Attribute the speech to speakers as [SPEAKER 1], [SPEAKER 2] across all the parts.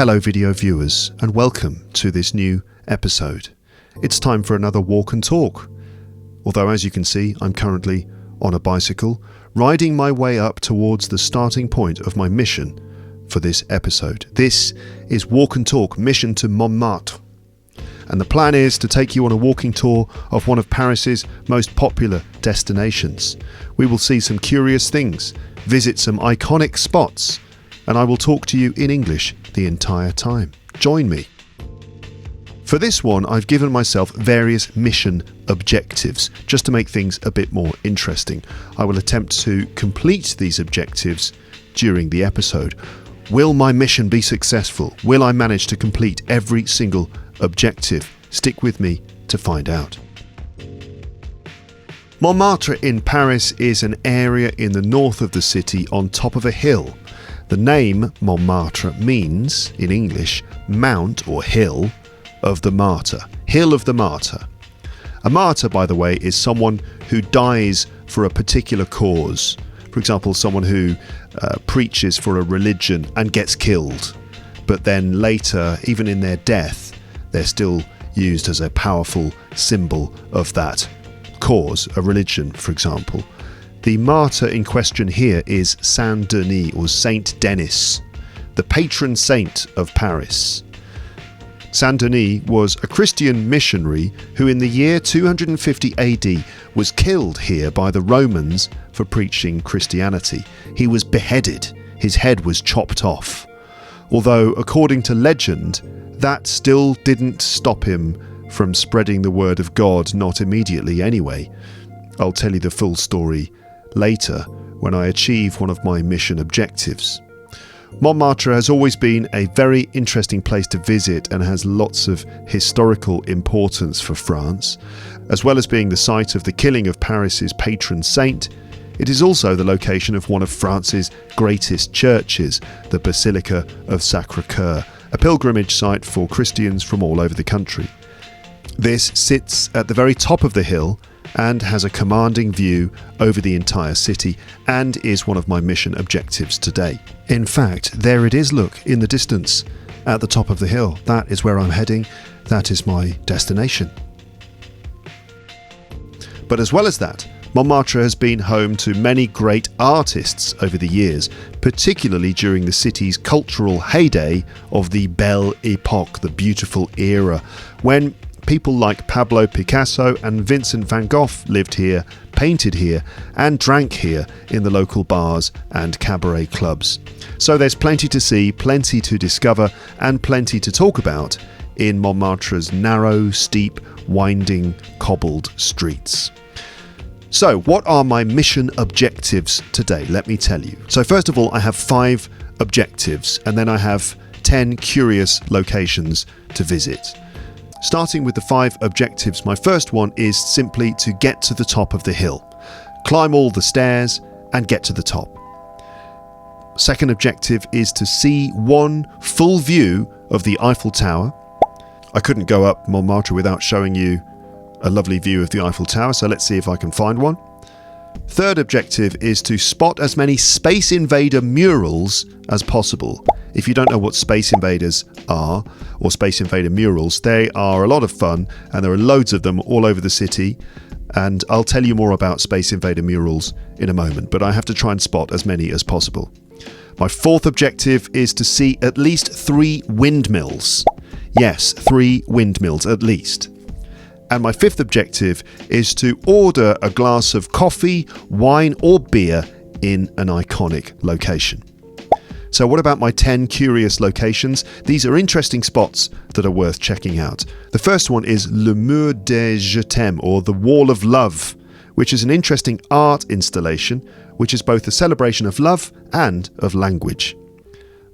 [SPEAKER 1] Hello video viewers, and welcome to this new episode. It's time for another walk and talk. Although as you can see, I'm currently on a bicycle, riding my way up towards the starting point of my mission for this episode. This is Walk and Talk, mission to Montmartre. And the plan is to take you on a walking tour of one of Paris's most popular destinations. We will see some curious things, visit some iconic spots, and I will talk to you in English the entire time. Join me. For this one, I've given myself various mission objectives, just to make things a bit more interesting. I will attempt to complete these objectives during the episode. Will my mission be successful? Will I manage to complete every single objective? Stick with me to find out. Montmartre in Paris is an area in the north of the city on top of a hill. The name Montmartre means, in English, mount or hill of the martyr. Hill of the martyr. A martyr, by the way, is someone who dies for a particular cause. For example, someone who preaches for a religion and gets killed, but then later, even in their death, they're still used as a powerful symbol of that cause, a religion, for example. The martyr in question here is Saint Denis, or Saint Denis, the patron saint of Paris. Saint Denis was a Christian missionary who in the year 250 AD was killed here by the Romans for preaching Christianity. He was beheaded, his head was chopped off. Although, according to legend, that still didn't stop him from spreading the word of God, not immediately anyway. I'll tell you the full story later when I achieve one of my mission objectives. Montmartre has always been a very interesting place to visit and has lots of historical importance for France. As well as being the site of the killing of Paris's patron saint, it is also the location of one of France's greatest churches, the Basilica of Sacr-Cur, a pilgrimage site for Christians from all over the country. This sits at the very top of the hill and has a commanding view over the entire city and is one of my mission objectives today. In fact, there it is, look, in the distance at the top of the hill. That is where I'm heading. That is my destination. But as well as that, Montmartre has been home to many great artists over the years, particularly during the city's cultural heyday of the Belle Époque, the beautiful era, when people like Pablo Picasso and Vincent van Gogh lived here, painted here, and drank here in the local bars and cabaret clubs. So there's plenty to see, plenty to discover, and plenty to talk about in Montmartre's narrow, steep, winding, cobbled streets. So, what are my mission objectives today? Let me tell you. So first of all, I have 5 objectives, and then I have 10 curious locations to visit. Starting with the 5 objectives, my first one is simply to get to the top of the hill. Climb all the stairs and get to the top. Second objective is to see one full view of the Eiffel Tower. I couldn't go up Montmartre without showing you a lovely view of the Eiffel Tower, so let's see if I can find one. Third objective is to spot as many Space Invader murals as possible. If you don't know what Space Invaders are, or Space Invader murals, they are a lot of fun, and there are loads of them all over the city, and I'll tell you more about Space Invader murals in a moment, but I have to try and spot as many as possible. My fourth objective is to see at least 3 windmills. Yes, 3 windmills at least. And my fifth objective is to order a glass of coffee, wine or beer in an iconic location. So what about my 10 curious locations? These are interesting spots that are worth checking out. The first one is Le Mur des Je t'aime, or the Wall of Love, which is an interesting art installation which is both a celebration of love and of language.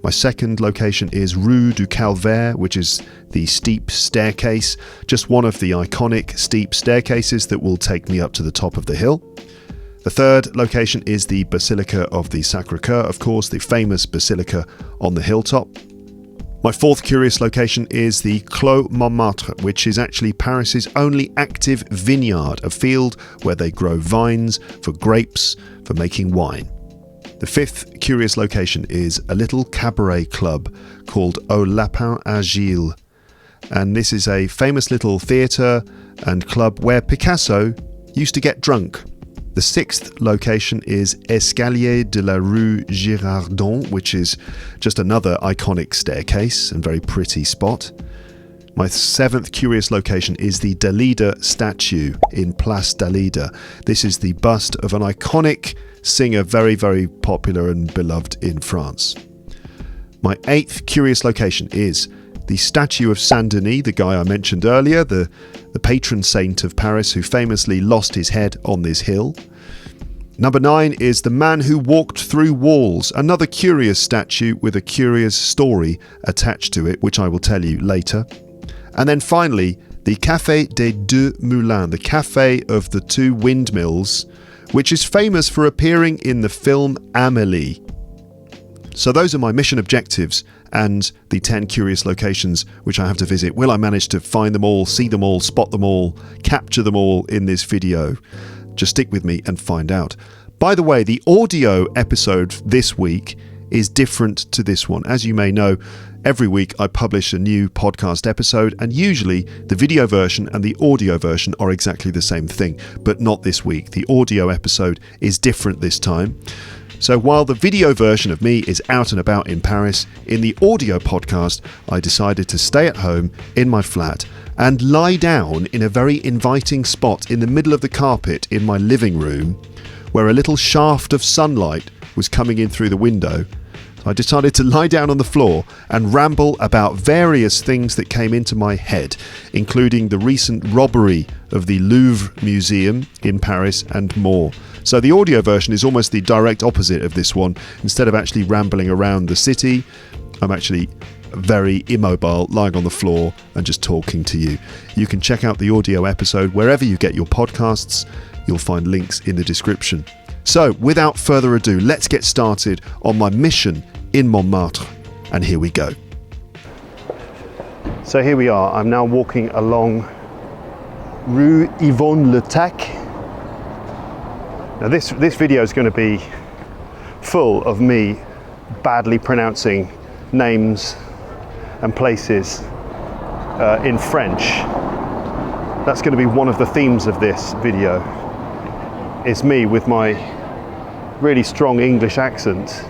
[SPEAKER 1] My second location is Rue du Calvaire, which is the steep staircase, just one of the iconic steep staircases that will take me up to the top of the hill. The third location is the Basilica of the Sacr-Cur, of course, the famous basilica on the hilltop. My fourth curious location is the Clos Montmartre, which is actually Paris's only active vineyard, a field where they grow vines for grapes for making wine. The fifth curious location is a little cabaret club called Au Lapin Agile. And this is a famous little theatre and club where Picasso used to get drunk. The sixth location is Escalier de la Rue Girardon, which is just another iconic staircase and very pretty spot. My seventh curious location is the Dalida statue in Place Dalida. This is the bust of an iconic singer, very, very popular and beloved in France. My eighth curious location is the statue of Saint Denis, the guy I mentioned earlier, the patron saint of Paris who famously lost his head on this hill. Number 9 is the man who walked through walls, another curious statue with a curious story attached to it, which I will tell you later. And then finally, the Café des Deux Moulins, the cafe of the two windmills, which is famous for appearing in the film Amlie. So those are my mission objectives and the 10 curious locations which I have to visit. Will I manage to find them all, see them all, spot them all, capture them all in this video? Just stick with me and find out. By the way, the audio episode this week is different to this one. As you may know, every week I publish a new podcast episode, and usually the video version and the audio version are exactly the same thing, but not this week. The audio episode is different this time. So while the video version of me is out and about in Paris, in the audio podcast, I decided to stay at home in my flat and lie down in a very inviting spot in the middle of the carpet in my living room, where a little shaft of sunlight was coming in through the window. I decided to lie down on the floor and ramble about various things that came into my head, including the recent robbery of the Louvre Museum in Paris and more. So the audio version is almost the direct opposite of this one. Instead of actually rambling around the city, I'm actually very immobile, lying on the floor and just talking to you. You can check out the audio episode wherever you get your podcasts. You'll find links in the description. So without further ado, let's get started on my mission in Montmartre. And here we go. So here we are. I'm now walking along Rue Yvonne Le Tac. Now this video is going to be full of me badly pronouncing names and places in French. That's going to be one of the themes of this video, is me with my really strong English accent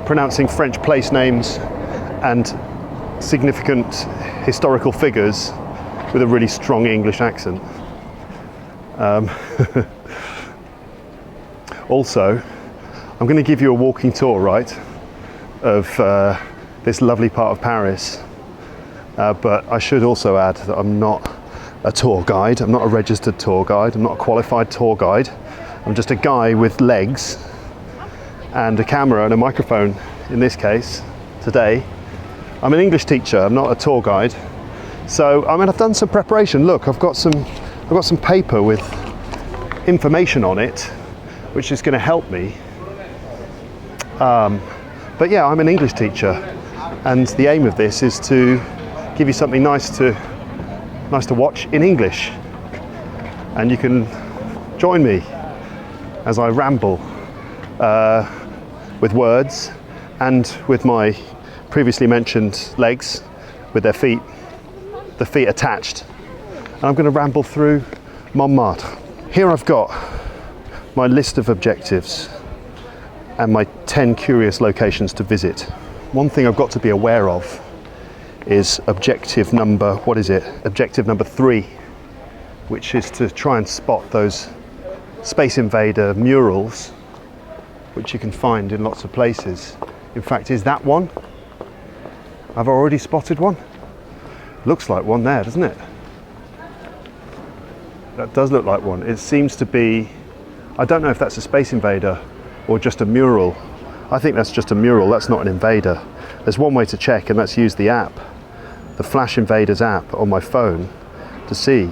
[SPEAKER 1] pronouncing French place names and significant historical figures with a really strong English accent. Also, I'm going to give you a walking tour, right, of this lovely part of Paris. But I should also add that I'm not a tour guide. I'm not a registered tour guide. I'm not a qualified tour guide. I'm just a guy with legs and a camera and a microphone, in this case, today. I'm an English teacher. I'm not a tour guide. So, I mean, I've done some preparation. Look, I've got some paper with information on it, which is going to help me. But yeah, I'm an English teacher, and the aim of this is to give you something nice to watch in English. And you can join me as I ramble with words and with my previously mentioned legs with the feet attached. And I'm going to ramble through Montmartre. Here I've got my list of objectives and my 10 curious locations to visit. One thing I've got to be aware of is objective number 3, which is to try and spot those Space Invader murals, which you can find in lots of places. In fact, is that one? I've already spotted one. Looks like one there, doesn't it? That does look like one. It seems to be, I don't know if that's a Space Invader or just a mural. I think that's just a mural, that's not an invader. There's one way to check, and that's use the app, the Flash Invaders app on my phone, to see.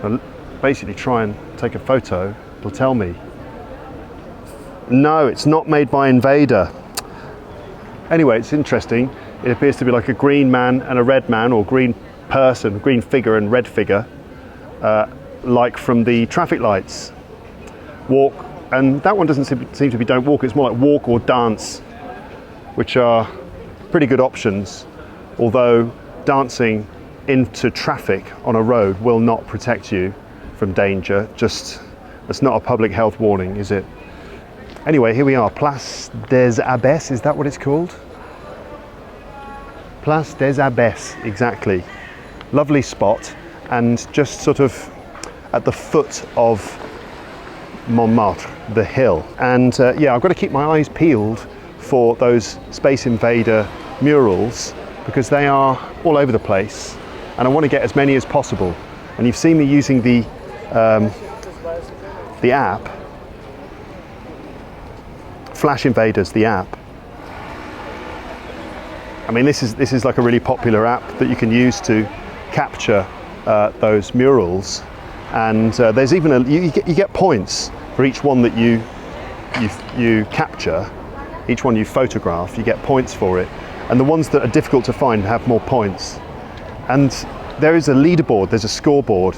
[SPEAKER 1] I'll basically try and take a photo, it'll tell me. No, it's not made by Invader. Anyway, it's interesting. It appears to be like a green man and a red man, or green person, green figure and red figure, like from the traffic lights. Walk And that one doesn't seem to be don't walk, it's more like walk or dance, which are pretty good options, although dancing into traffic on a road will not protect you from danger. Just, it's not a public health warning, is it? Anyway, here we are, Place des Abbesses, is that what it's called? Place des Abbesses, exactly. Lovely spot, and just sort of at the foot of Montmartre, the hill. And yeah, I've got to keep my eyes peeled for those Space Invader murals, because they are all over the place, and I want to get as many as possible. And you've seen me using the app, Flash Invaders, the app. I mean, this is like a really popular app that you can use to capture those murals, and there's even you get points for each one that you capture, each one you photograph. You get points for it, and the ones that are difficult to find have more points. And there is a leaderboard, there's a scoreboard,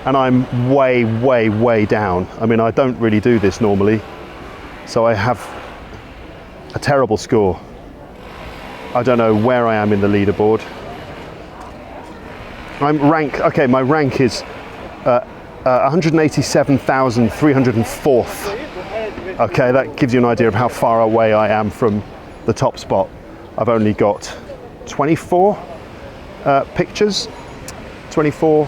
[SPEAKER 1] and I'm way down. I mean, I don't really do this normally, so I have a terrible score. I don't know where I am in the leaderboard. My rank is 187,304th. Okay, that gives you an idea of how far away I am from the top spot. I've only got 24 pictures, 24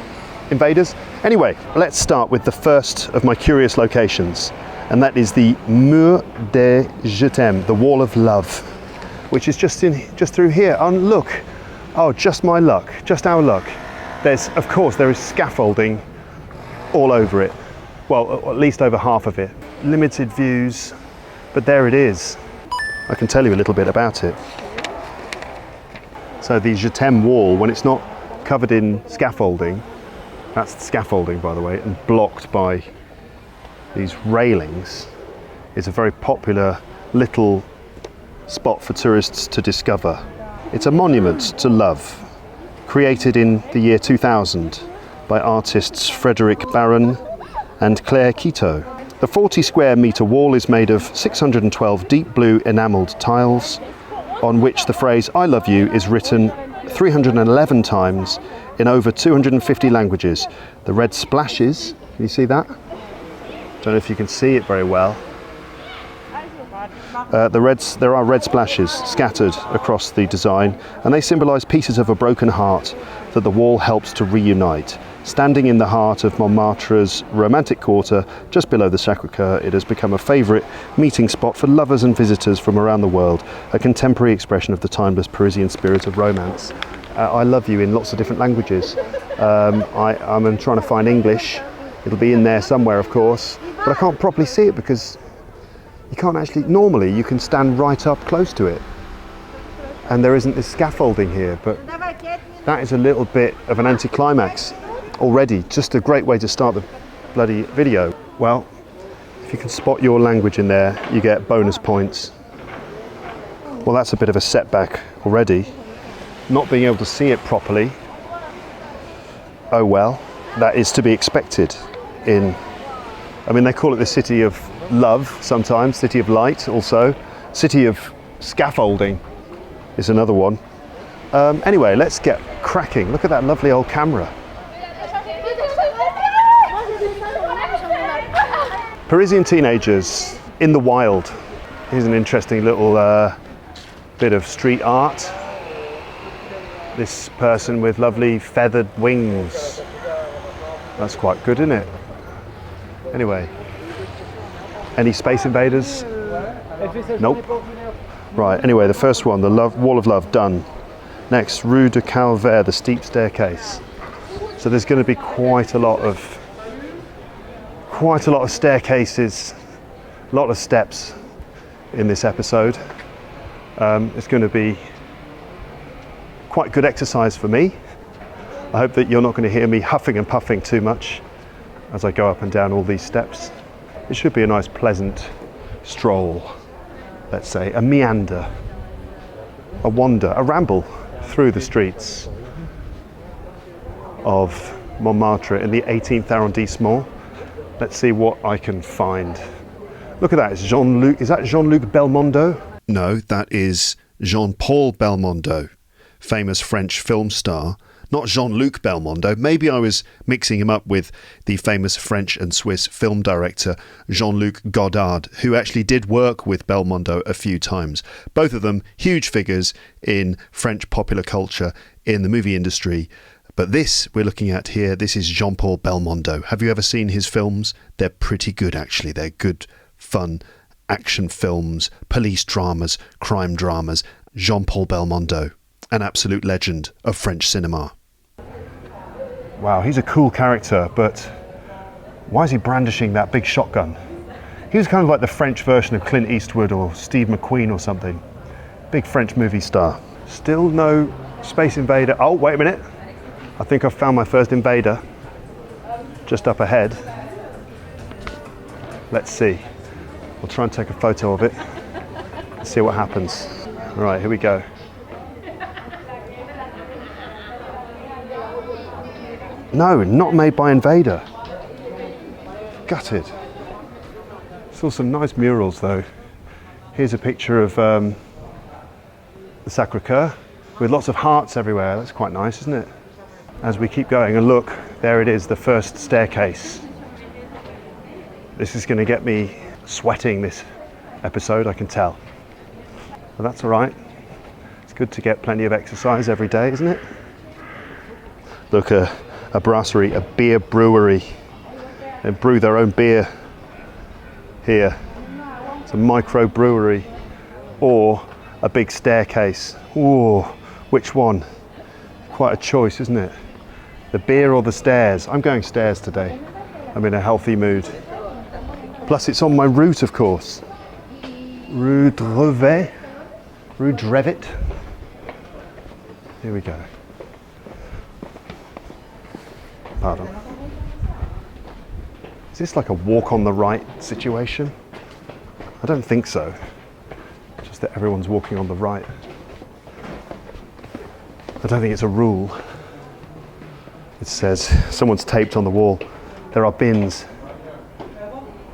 [SPEAKER 1] invaders. Anyway, let's start with the first of my curious locations, and that is the Mur de Je t'aime, the Wall of Love, which is just through here. And look, oh, just my luck, just our luck. Of course, there is scaffolding all over it. Well, at least over half of it. Limited views, but there it is. I can tell you a little bit about it. So the Je t'aime wall, when it's not covered in scaffolding, that's scaffolding, by the way, and blocked by these railings, is a very popular little spot for tourists to discover. It's a monument to love, created in the year 2000 by artists Frederic Baron and Claire Quito. The 40 square metre wall is made of 612 deep blue enamelled tiles, on which the phrase "I love you" is written 311 times in over 250 languages. The red splashes, can you see that? Don't know if you can see it very well. There are red splashes scattered across the design, and they symbolise pieces of a broken heart that the wall helps to reunite. Standing in the heart of Montmartre's romantic quarter, just below the Sacr-Cur, it has become a favourite meeting spot for lovers and visitors from around the world, a contemporary expression of the timeless Parisian spirit of romance. I love you in lots of different languages. I'm trying to find English. It'll be in there somewhere, of course, but I can't properly see it because you can't actually, normally you can stand right up close to it, and there isn't this scaffolding here, but that is a little bit of an anticlimax already. Just a great way to start the bloody video. Well, if you can spot your language in there, you get bonus points. Well, that's a bit of a setback already, not being able to see it properly. Oh well, that is to be expected I mean, they call it the city of love sometimes, city of light also. City of scaffolding is another one. Anyway, let's get cracking. Look at that lovely old camera. Parisian teenagers in the wild. Here's an interesting little bit of street art. This person with lovely feathered wings. That's quite good, isn't it? Anyway, any Space Invaders? Nope. Right, anyway, the first one, the Wall of Love, done. Next, Rue de Calvaire, the steep staircase. So there's going to be quite a lot of staircases, a lot of steps in this episode. It's going to be quite good exercise for me. I hope that you're not going to hear me huffing and puffing too much as I go up and down all these steps. It should be a nice pleasant stroll, let's say, a meander, a wander, a ramble through the streets of Montmartre in the 18th arrondissement. Let's see what I can find. Look at that, it's Jean-Luc. Is that Jean-Luc Belmondo? No, that is Jean-Paul Belmondo, famous French film star. Not Jean-Luc Belmondo. Maybe I was mixing him up with the famous French and Swiss film director Jean-Luc Godard, who actually did work with Belmondo a few times. Both of them huge figures in French popular culture, in the movie industry. But this we're looking at here, this is Jean-Paul Belmondo. Have you ever seen his films? They're pretty good, actually. They're good, fun action films, police dramas, crime dramas. Jean-Paul Belmondo, an absolute legend of French cinema. Wow, he's a cool character, but why is he brandishing that big shotgun? He was kind of like the French version of Clint Eastwood or Steve McQueen or something. Big French movie star. Still no Space Invader. Oh, wait a minute. I think I've found my first invader. Just up ahead. Let's see. We'll try and take a photo of it. See what happens. All right, here we go. No, not made by Invader. Gutted. Saw some nice murals though. Here's a picture of the Sacr-Cur with lots of hearts everywhere. That's quite nice, isn't it? As we keep going, and look, there it is, the first staircase. This is going to get me sweating this episode, I can tell. But that's all right. It's good to get plenty of exercise every day, isn't it? Look, a brasserie, a beer brewery. They brew their own beer here. It's a micro brewery or a big staircase. Ooh, which one? Quite a choice, isn't it? The beer or the stairs? I'm going stairs today. I'm in a healthy mood. Plus it's on my route, of course. Rue Drevet. Rue Drevet. Here we go. Pardon. Is this like a walk on the right situation? I don't think so. Just that everyone's walking on the right. I don't think it's a rule. It says, someone's taped on the wall, there are bins.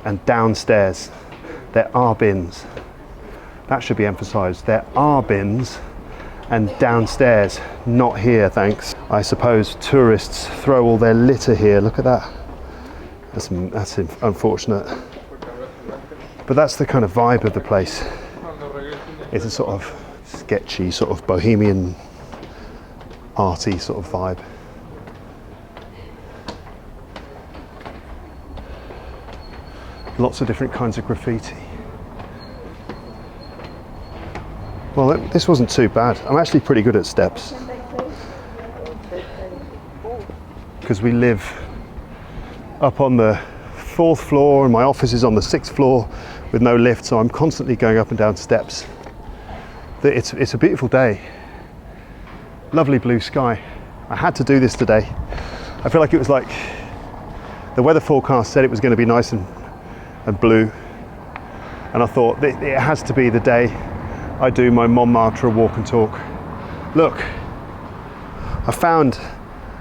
[SPEAKER 1] And downstairs, there are bins. That should be emphasised. There are bins. And downstairs, not here, thanks. I suppose tourists throw all their litter here. Look at that. That's unfortunate. But that's the kind of vibe of the place. It's a sort of sketchy, sort of bohemian, arty sort of vibe. Lots of different kinds of graffiti. Well, this wasn't too bad. I'm actually pretty good at steps. Because we live up on the 4th floor and my office is on the 6th floor with no lift, so I'm constantly going up and down steps. It's a beautiful day. Lovely blue sky. I had to do this today. I feel like it was like the weather forecast said it was going to be nice and blue. And I thought it has to be the day I do my Montmartre walk and talk. Look, I found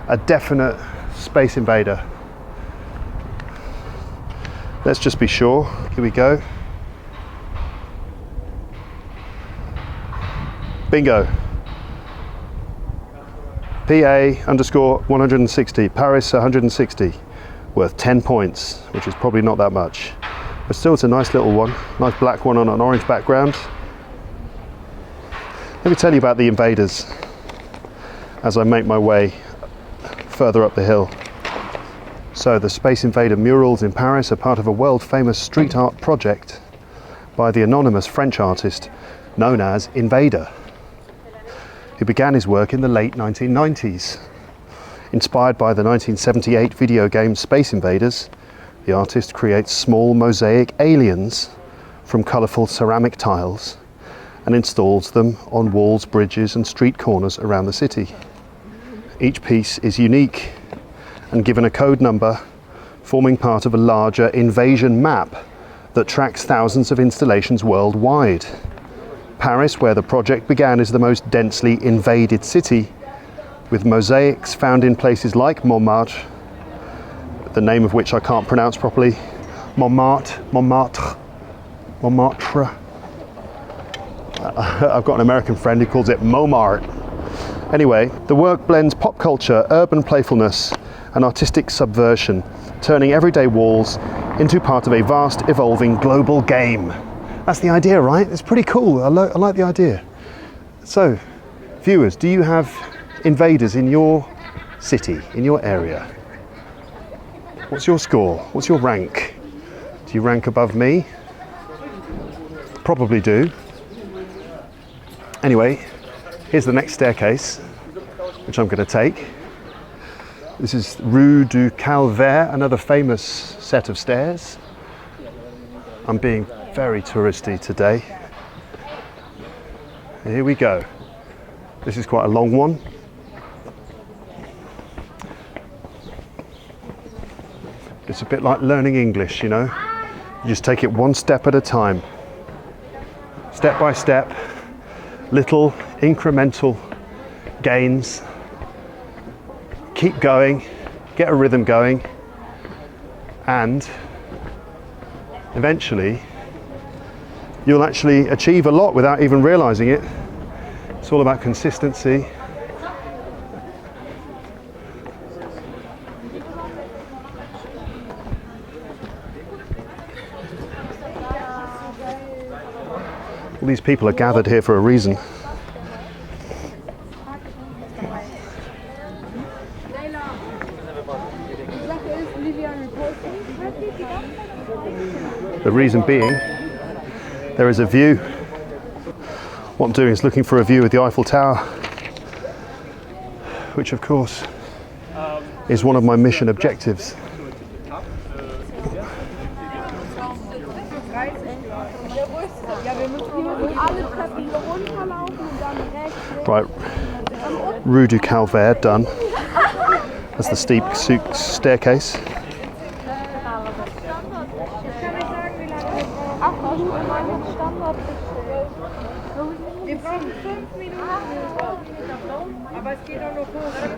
[SPEAKER 1] a definite Space Invader. Let's just be sure. Here we go. Bingo. PA_160, Paris 160, worth 10 points, which is probably not that much. But still, it's a nice little one. Nice black one on an orange background. Let me tell you about the invaders as I make my way further up the hill. So the Space Invader murals in Paris are part of a world-famous street art project by the anonymous French artist known as Invader, who began his work in the late 1990s. Inspired by the 1978 video game Space Invaders, the artist creates small mosaic aliens from colourful ceramic tiles and installs them on walls, bridges and street corners around the city. Each piece is unique and given a code number, forming part of a larger invasion map that tracks thousands of installations worldwide. Paris, where the project began, is the most densely invaded city, with mosaics found in places like Montmartre, the name of which I can't pronounce properly, Montmartre, Montmartre. I've got an American friend who calls it Montmartre. Anyway, the work blends pop culture, urban playfulness, and artistic subversion, turning everyday walls into part of a vast, evolving global game. That's the idea, right? It's pretty cool. I like the idea. So, viewers, do you have invaders in your city, in your area? What's your score? What's your rank? Do you rank above me? Probably do. Anyway, here's the next staircase, which I'm going to take. This is Rue du Calvaire, another famous set of stairs. I'm being very touristy today. Here we go. This is quite a long one. It's a bit like learning English, you know. You just take it one step at a time. Step by step, little incremental gains. Keep going, get a rhythm going, and eventually you'll actually achieve a lot without even realizing it. It's all about consistency. All these people are gathered here for a reason. The reason being, there is a view. What I'm doing is looking for a view of the Eiffel Tower, which of course is one of my mission objectives. Right, Rue du Calvaire done. That's the steep staircase.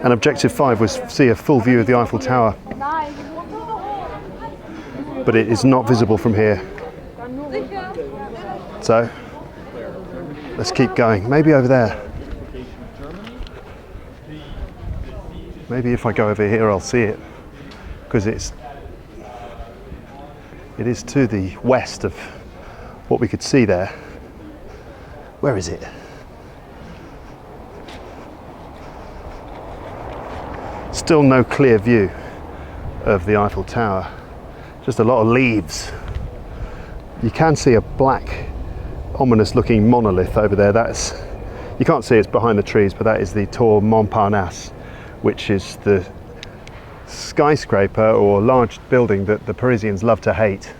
[SPEAKER 1] And objective 5 was see a full view of the Eiffel Tower, but it is not visible from here. So let's keep going. Maybe over there. Maybe if I go over here I'll see it, because it is to the west of what we could see there. Where is it? Still no clear view of the Eiffel Tower. Just a lot of leaves. You can see a black, ominous looking monolith over there. You can't see it's behind the trees, but that is the Tour Montparnasse, which is the skyscraper or large building that the Parisians love to hate,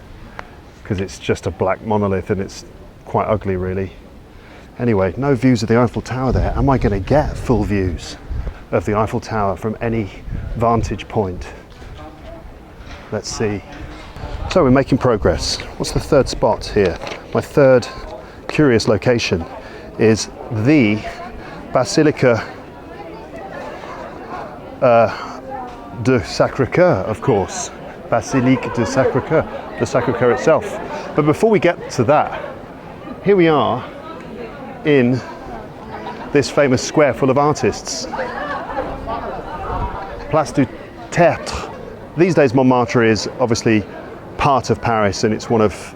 [SPEAKER 1] because it's just a black monolith and it's quite ugly really. Anyway, no views of the Eiffel Tower there. Am I going to get full views of the Eiffel Tower from any vantage point? Let's see. So we're making progress. What's the third spot here? My third curious location is the Basilica de Sacr-Cur, of course. Basilique de Sacr-Cur, the Sacr-Cur itself. But before we get to that, here we are in this famous square full of artists. Place du Tertre. These days Montmartre is obviously part of Paris, and it's one of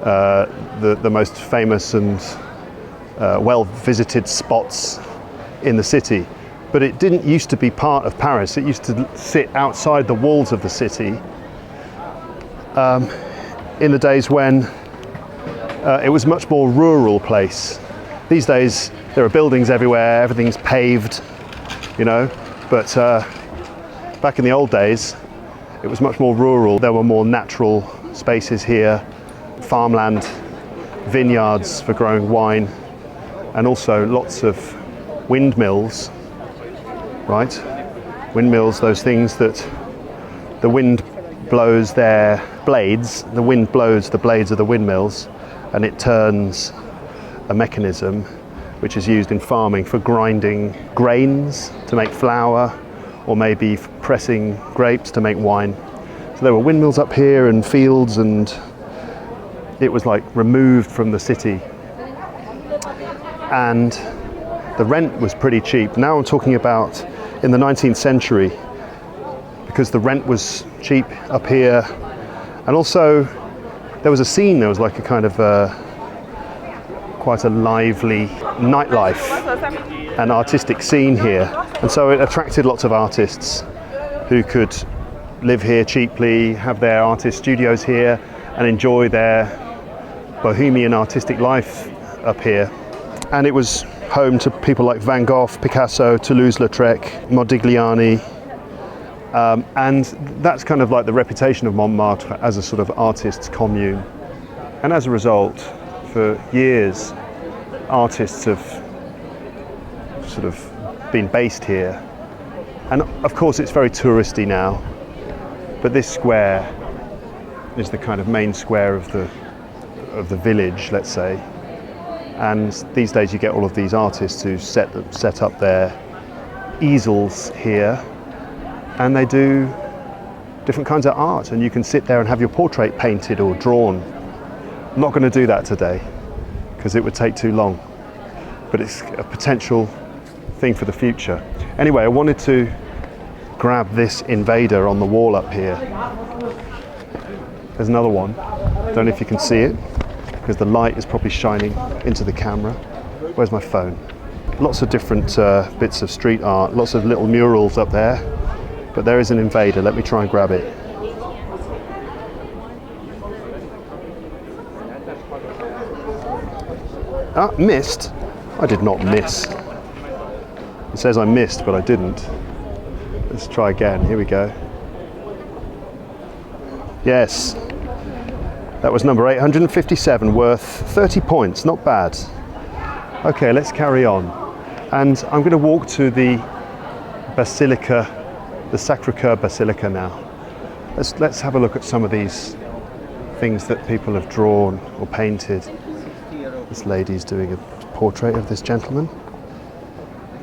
[SPEAKER 1] the most famous and well-visited spots in the city. But it didn't used to be part of Paris. It used to sit outside the walls of the city in the days when it was a much more rural place. These days there are buildings everywhere, everything's paved, you know, but back in the old days it was much more rural. There were more natural spaces here, farmland, vineyards for growing wine, and also lots of windmills, right? Windmills, those things that the wind blows their blades, the wind blows the blades of the windmills, and it turns a mechanism which is used in farming for grinding grains to make flour, or maybe pressing grapes to make wine. So there were windmills up here and fields and it was like removed from the city, and the rent was pretty cheap. Now I'm talking about in the 19th century, because the rent was cheap up here, and also there was a scene, there was like a kind of quite a lively nightlife and artistic scene here, and so it attracted lots of artists who could live here cheaply, have their artist studios here and enjoy their bohemian artistic life up here. And it was home to people like Van Gogh, Picasso, Toulouse-Lautrec, Modigliani, and that's kind of like the reputation of Montmartre as a sort of artists' commune. And as a result, for years, artists have sort of been based here. And of course it's very touristy now, but this square is the kind of main square of the village, let's say. And these days you get all of these artists who set up their easels here, and they do different kinds of art, and you can sit there and have your portrait painted or drawn. I'm not going to do that today because it would take too long, but it's a potential thing for the future. Anyway, I wanted to grab this invader on the wall up here. There's another one. Don't know if you can see it because the light is probably shining into the camera. Where's my phone? Lots of different bits of street art, lots of little murals up there, but there is an invader. Let me try and grab it. Ah, missed? I did not miss. It says I missed, but I didn't. Let's try again. Here we go. Yes. That was number 857, worth 30 points. Not bad. Okay, let's carry on. And I'm going to walk to the Basilica, the Sacr-Cur Basilica now. Let's have a look at some of these things that people have drawn or painted. This lady's doing a portrait of this gentleman.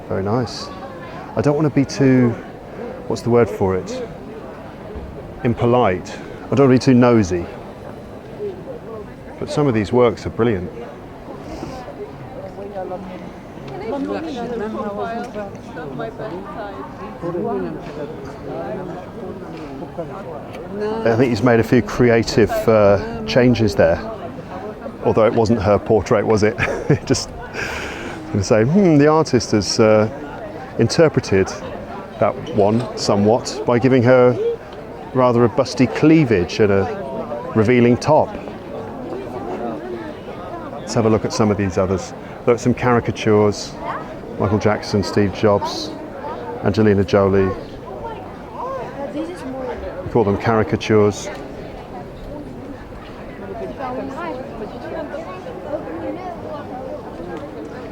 [SPEAKER 1] Very nice. I don't want to be too, what's the word for it? Impolite. I don't want to be too nosy. But some of these works are brilliant. I think he's made a few creative changes there. Although it wasn't her portrait, was it? Just going to say, the artist has interpreted that one somewhat by giving her rather a busty cleavage and a revealing top. Let's have a look at some of these others. Look at some caricatures. Michael Jackson, Steve Jobs, Angelina Jolie. Call them caricatures.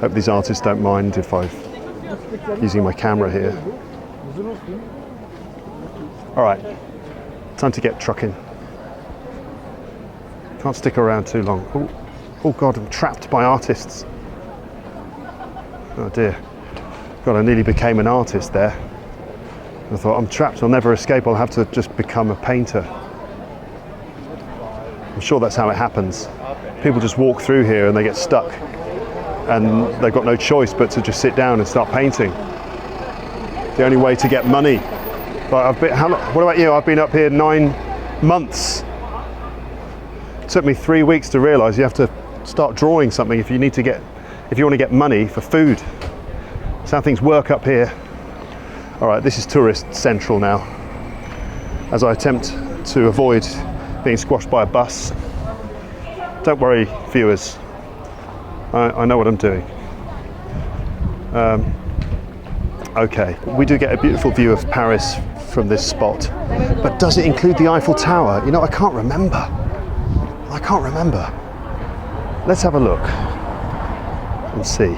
[SPEAKER 1] Hope these artists don't mind if I'm using my camera here. All right, time to get trucking. Can't stick around too long. Oh God, I'm trapped by artists. Oh dear. God, I nearly became an artist there. I thought, I'm trapped, I'll never escape, I'll have to just become a painter. I'm sure that's how it happens. People just walk through here and they get stuck. And they've got no choice but to just sit down and start painting. The only way to get money. But what about you? I've been up here 9 months. It took me 3 weeks to realise you have to start drawing something if you want to get money for food. That's how things work up here. All right, this is tourist central now. As I attempt to avoid being squashed by a bus. Don't worry, viewers. I know what I'm doing. Okay, we do get a beautiful view of Paris from this spot, but does it include the Eiffel Tower? You know, I can't remember. Let's have a look and see.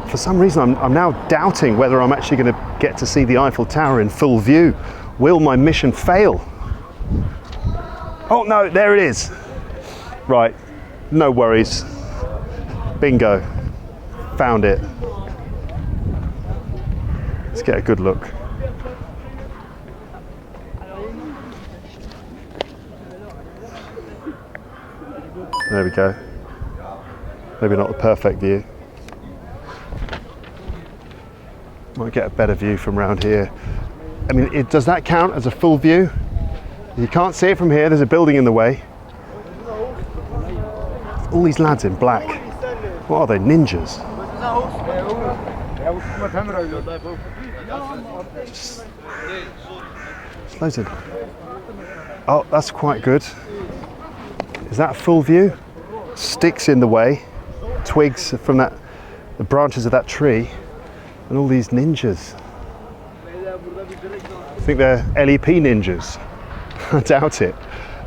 [SPEAKER 1] For some reason, I'm now doubting whether I'm actually going to get to see the Eiffel Tower in full view. Will my mission fail? Oh no, there it is. Right, no worries. Bingo, found it. Let's get a good look. There we go. Maybe not the perfect view. Might get a better view from around here. I mean, does that count as a full view? You can't see it from here, there's a building in the way. All these lads in black. What are they, ninjas? Just loads of... Oh, that's quite good. Is that a full view? Sticks in the way, twigs from the branches of that tree, and all these ninjas. I think they're LEP ninjas. I doubt it.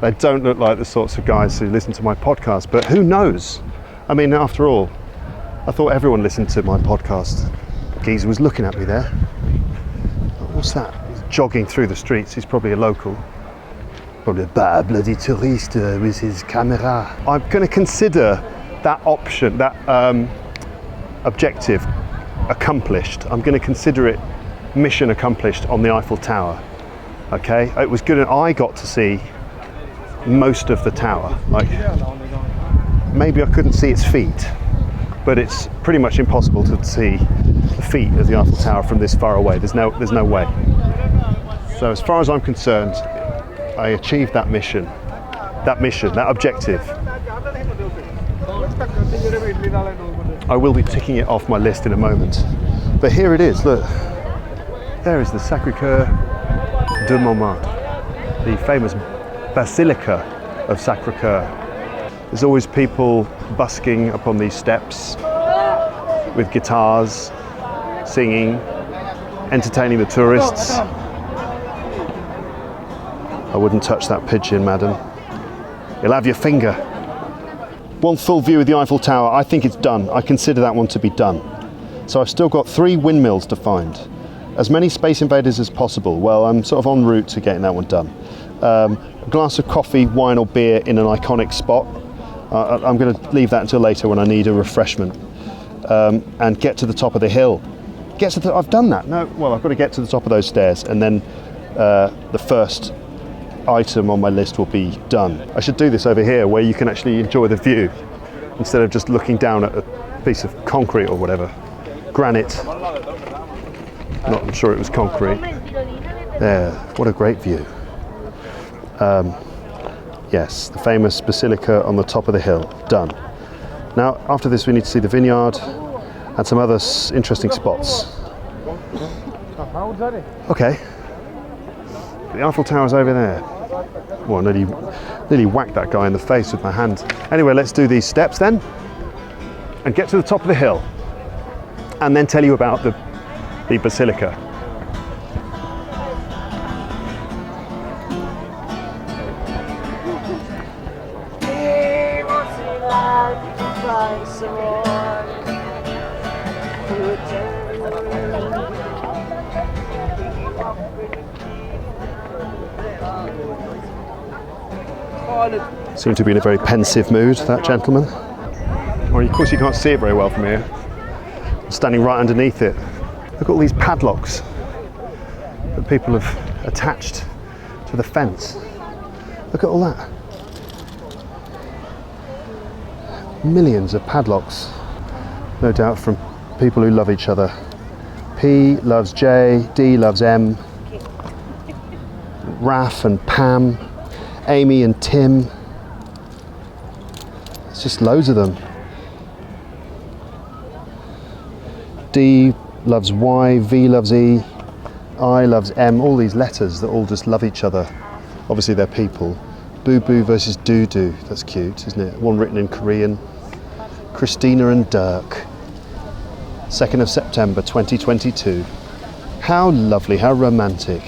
[SPEAKER 1] They don't look like the sorts of guys who listen to my podcast, but who knows? I mean, after all, I thought everyone listened to my podcast. Geezer was looking at me there. What's that? He's jogging through the streets. He's probably a local. Probably a bad bloody tourist with his camera. I'm going to consider that option, that objective accomplished. I'm going to consider it mission accomplished on the Eiffel Tower. Okay, it was good. I got to see most of the tower. Like, maybe I couldn't see its feet, but it's pretty much impossible to see the feet of the Eiffel Tower from this far away. There's no way. So as far as I'm concerned, I achieved that mission, that objective. I will be ticking it off my list in a moment. But here it is, look. There is the Sacr-Cur de Montmartre, the famous Basilica of Sacr-Cur. There's always people busking up on these steps with guitars, singing, entertaining the tourists. I wouldn't touch that pigeon, madam. You'll have your finger. One full view of the Eiffel Tower, I think it's done. I consider that one to be done. So I've still got 3 windmills to find. As many Space Invaders as possible. Well, I'm sort of en route to getting that one done. A glass of coffee, wine or beer in an iconic spot. I'm going to leave that until later when I need a refreshment. And get to the top of the hill. I've done that. No, well, I've got to get to the top of those stairs, and then the first item on my list will be done. I should do this over here where you can actually enjoy the view instead of just looking down at a piece of concrete or whatever. Granite. Not sure it was concrete. There, what a great view. Yes, the famous Basilica on the top of the hill. Done. Now, after this we need to see the vineyard and some other interesting spots. Okay. The Eiffel Tower's over there. Well, nearly whacked that guy in the face with my hand. Anyway, let's do these steps then and get to the top of the hill and then tell you about the Basilica. Seemed to be in a very pensive mood, that gentleman. Well, of course you can't see it very well from here. I'm standing right underneath it. Look at all these padlocks that people have attached to the fence. Look at all that. Millions of padlocks. No doubt from people who love each other. P loves J, D loves M, Raf and Pam, Amy and Tim. It's just loads of them. D loves Y, V loves E, I loves M, all these letters that all just love each other. Obviously they're people. Boo Boo versus Doo Doo, that's cute, isn't it? One written in Korean. Christina and Dirk. 2nd of September 2022. How lovely, how romantic.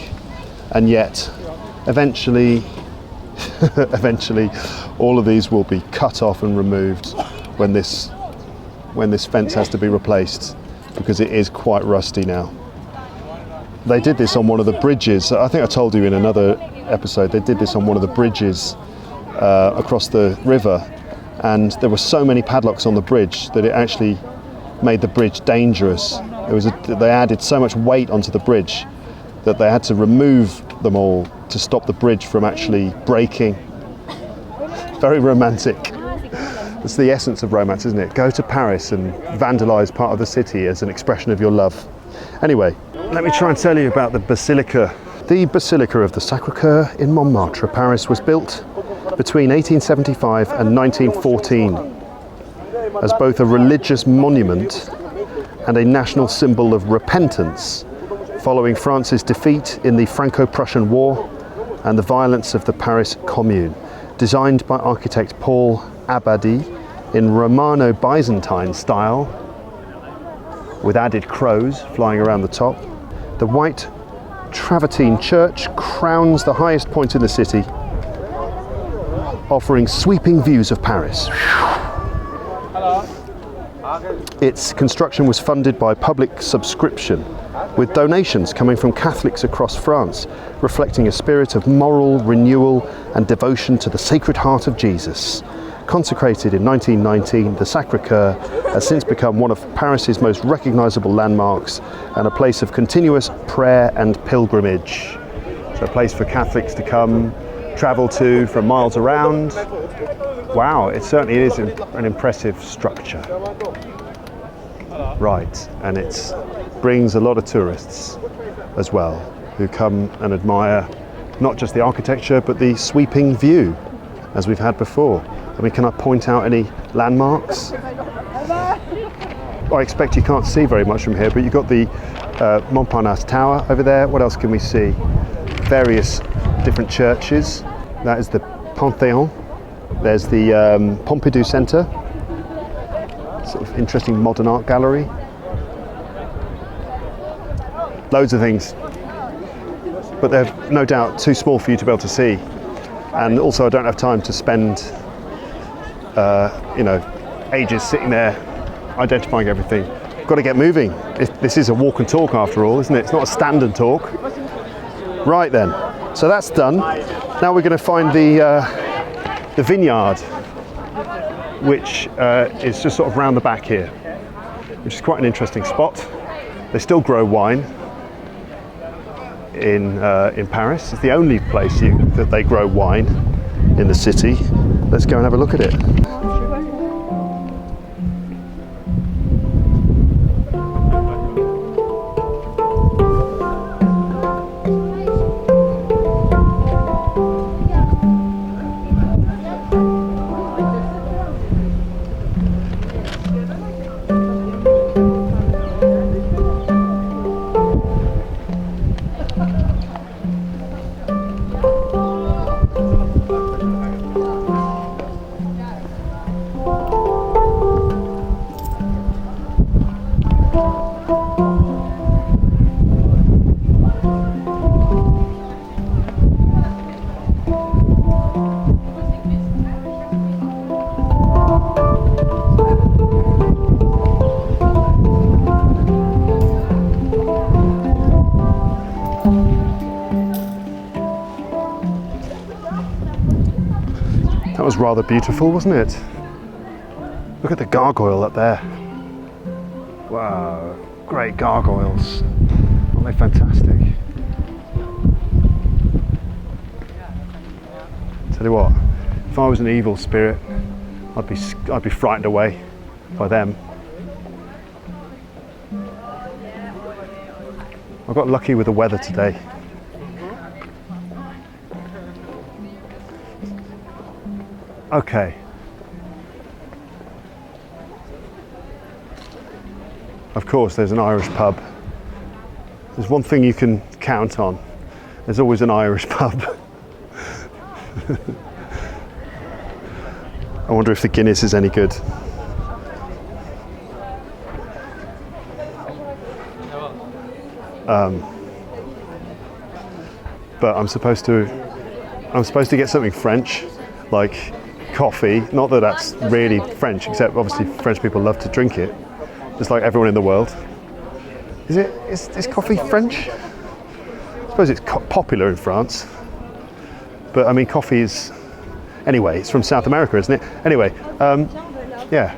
[SPEAKER 1] And yet, eventually all of these will be cut off and removed when this fence has to be replaced, because it is quite rusty now. They did this on one of the bridges. I think I told you in another episode, they did this on one of the bridges across the river, and there were so many padlocks on the bridge that it actually made the bridge dangerous. They added so much weight onto the bridge that they had to remove them all to stop the bridge from actually breaking. Very romantic. That's the essence of romance, isn't it? Go to Paris and vandalise part of the city as an expression of your love. Anyway, let me try and tell you about the Basilica. The Basilica of the Sacr-Cur in Montmartre, Paris, was built between 1875 and 1914 as both a religious monument and a national symbol of repentance following France's defeat in the Franco-Prussian War and the violence of the Paris Commune. Designed by architect Paul Abadie in Romano-Byzantine style, with added crows flying around the top. The white travertine church crowns the highest point in the city, offering sweeping views of Paris. Its construction was funded by public subscription, with donations coming from Catholics across France, reflecting a spirit of moral renewal and devotion to the Sacred Heart of Jesus. Consecrated in 1919, the Sacr-Cur has since become one of Paris's most recognisable landmarks and a place of continuous prayer and pilgrimage. So a place for Catholics to come, travel to from miles around. Wow, it certainly is an impressive structure. Right, and it brings a lot of tourists as well, who come and admire not just the architecture, but the sweeping view, as we've had before. I mean, can I point out any landmarks? I expect you can't see very much from here, but you've got the Montmartre Tower over there. What else can we see? Various different churches. That is the Panthéon. There's the Pompidou Centre, sort of interesting modern art gallery. Loads of things, but they're no doubt too small for you to be able to see. And also I don't have time to spend ages sitting there identifying everything. Got to get moving. This is a walk and talk after all, isn't it? It's not a stand and talk. Right then, so that's done. Now we're going to find the vineyard, which is just sort of round the back here, which is quite an interesting spot. They still grow wine in Paris. It's the only place that they grow wine in the city. Let's go and have a look at it. That was rather beautiful, wasn't it? Look at the gargoyle up there. Wow, great gargoyles. Aren't they fantastic? Tell you what, if I was an evil spirit, I'd be frightened away by them. I got lucky with the weather today. Okay. Of course, there's an Irish pub. There's one thing you can count on. There's always an Irish pub. I wonder if the Guinness is any good. But I'm supposed to get something French, like coffee. Not that that's really French, except obviously French people love to drink it, just like everyone in the world. Is coffee French? I suppose it's popular in France, but I mean coffee is, anyway, it's from South America, isn't it? Anyway, yeah,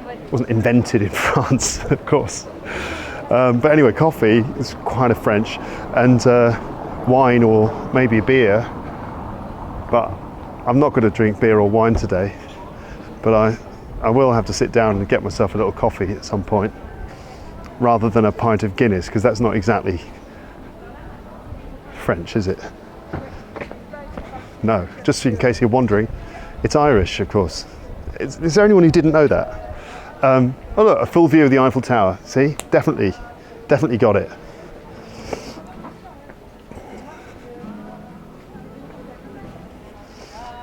[SPEAKER 1] it wasn't invented in France, of course. But anyway, coffee is kind of French, and wine or maybe beer, but I'm not going to drink beer or wine today, but I will have to sit down and get myself a little coffee at some point, rather than a pint of Guinness, because that's not exactly French, is it? No, just in case you're wondering, it's Irish, of course. Is there anyone who didn't know that? Oh look, a full view of the Eiffel Tower. See, definitely got it.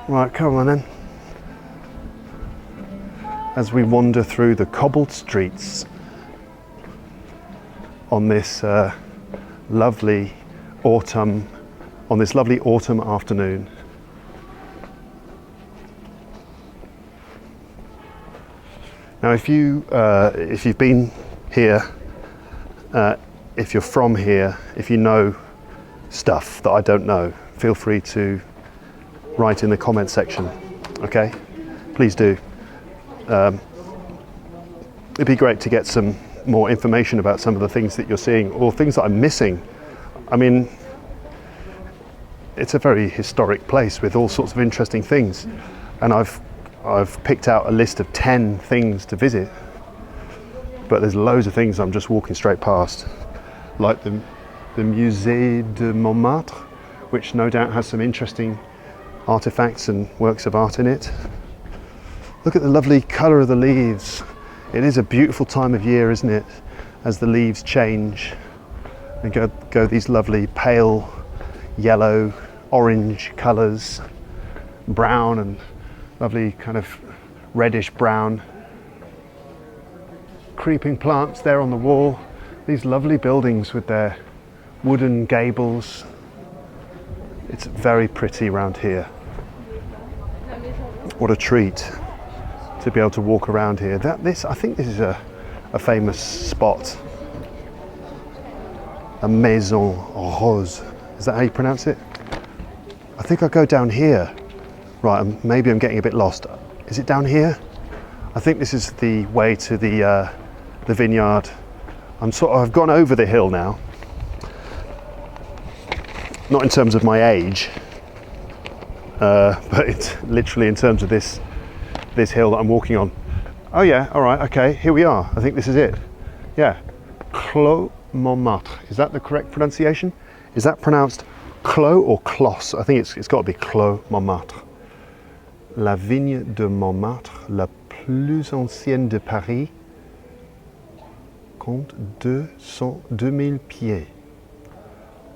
[SPEAKER 1] Right, come on then. As we wander through the cobbled streets on this lovely autumn afternoon. Now, if you've been here, if you're from here, if you know stuff that I don't know, feel free to write in the comment section. Okay, please do. It'd be great to get some more information about some of the things that you're seeing or things that I'm missing. I mean, it's a very historic place with all sorts of interesting things, and I've picked out a list of 10 things to visit, but there's loads of things I'm just walking straight past, like the Musée de Montmartre, which no doubt has some interesting artifacts and works of art in it. Look at the lovely colour of the leaves. It is a beautiful time of year, isn't it, as the leaves change and go these lovely pale yellow, orange colours, brown and lovely kind of reddish brown. Creeping plants there on the wall. These lovely buildings with their wooden gables. It's very pretty around here. What a treat to be able to walk around here. I think this is a famous spot. A Maison Rose. Is that how you pronounce it? I think I'll go down here. Right, maybe I'm getting a bit lost. Is it down here? I think this is the way to the vineyard. I've gone over the hill now. Not in terms of my age, but it's literally in terms of this hill that I'm walking on. Oh yeah, all right, okay, here we are. I think this is it. Yeah, Clos Montmartre. Is that the correct pronunciation? Is that pronounced Clos or Clos? I think it's got to be Clos Montmartre. La vigne de Montmartre, la plus ancienne de Paris, compte 2000 pieds.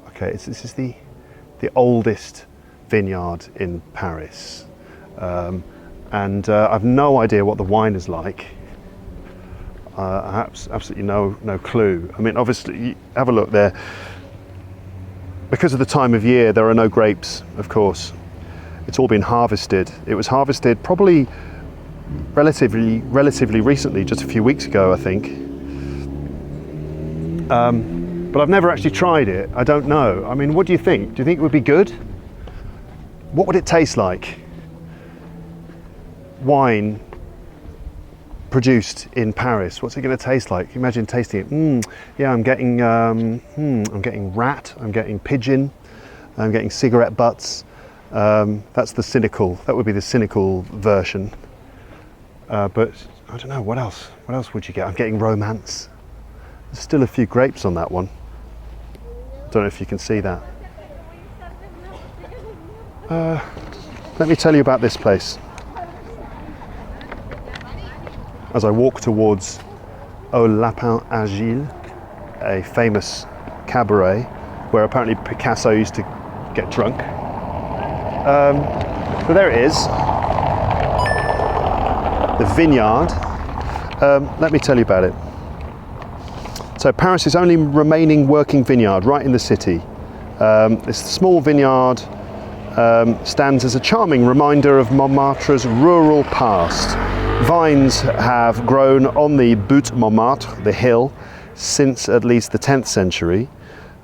[SPEAKER 1] Okay, this is the oldest vineyard in Paris. And I've no idea what the wine is like. I have absolutely no clue. I mean, obviously, you have a look there. Because of the time of year, there are no grapes, of course. It's all been harvested. It was harvested probably relatively recently, just a few weeks ago, I think. But I've never actually tried it. I don't know. I mean, what do you think? Do you think it would be good? What would it taste like? Wine produced in Paris. What's it going to taste like? Imagine tasting it. Yeah, I'm getting rat. I'm getting pigeon. I'm getting cigarette butts. That would be the cynical version. But I don't know, what else? What else would you get? I'm getting romance. There's still a few grapes on that one. Don't know if you can see that. Let me tell you about this place. As I walk towards Lapin Agile, a famous cabaret where apparently Picasso used to get drunk. So there it is, the vineyard. Let me tell you about it. So Paris' only remaining working vineyard right in the city. This small vineyard stands as a charming reminder of Montmartre's rural past. Vines have grown on the Butte Montmartre, the hill, since at least the 10th century,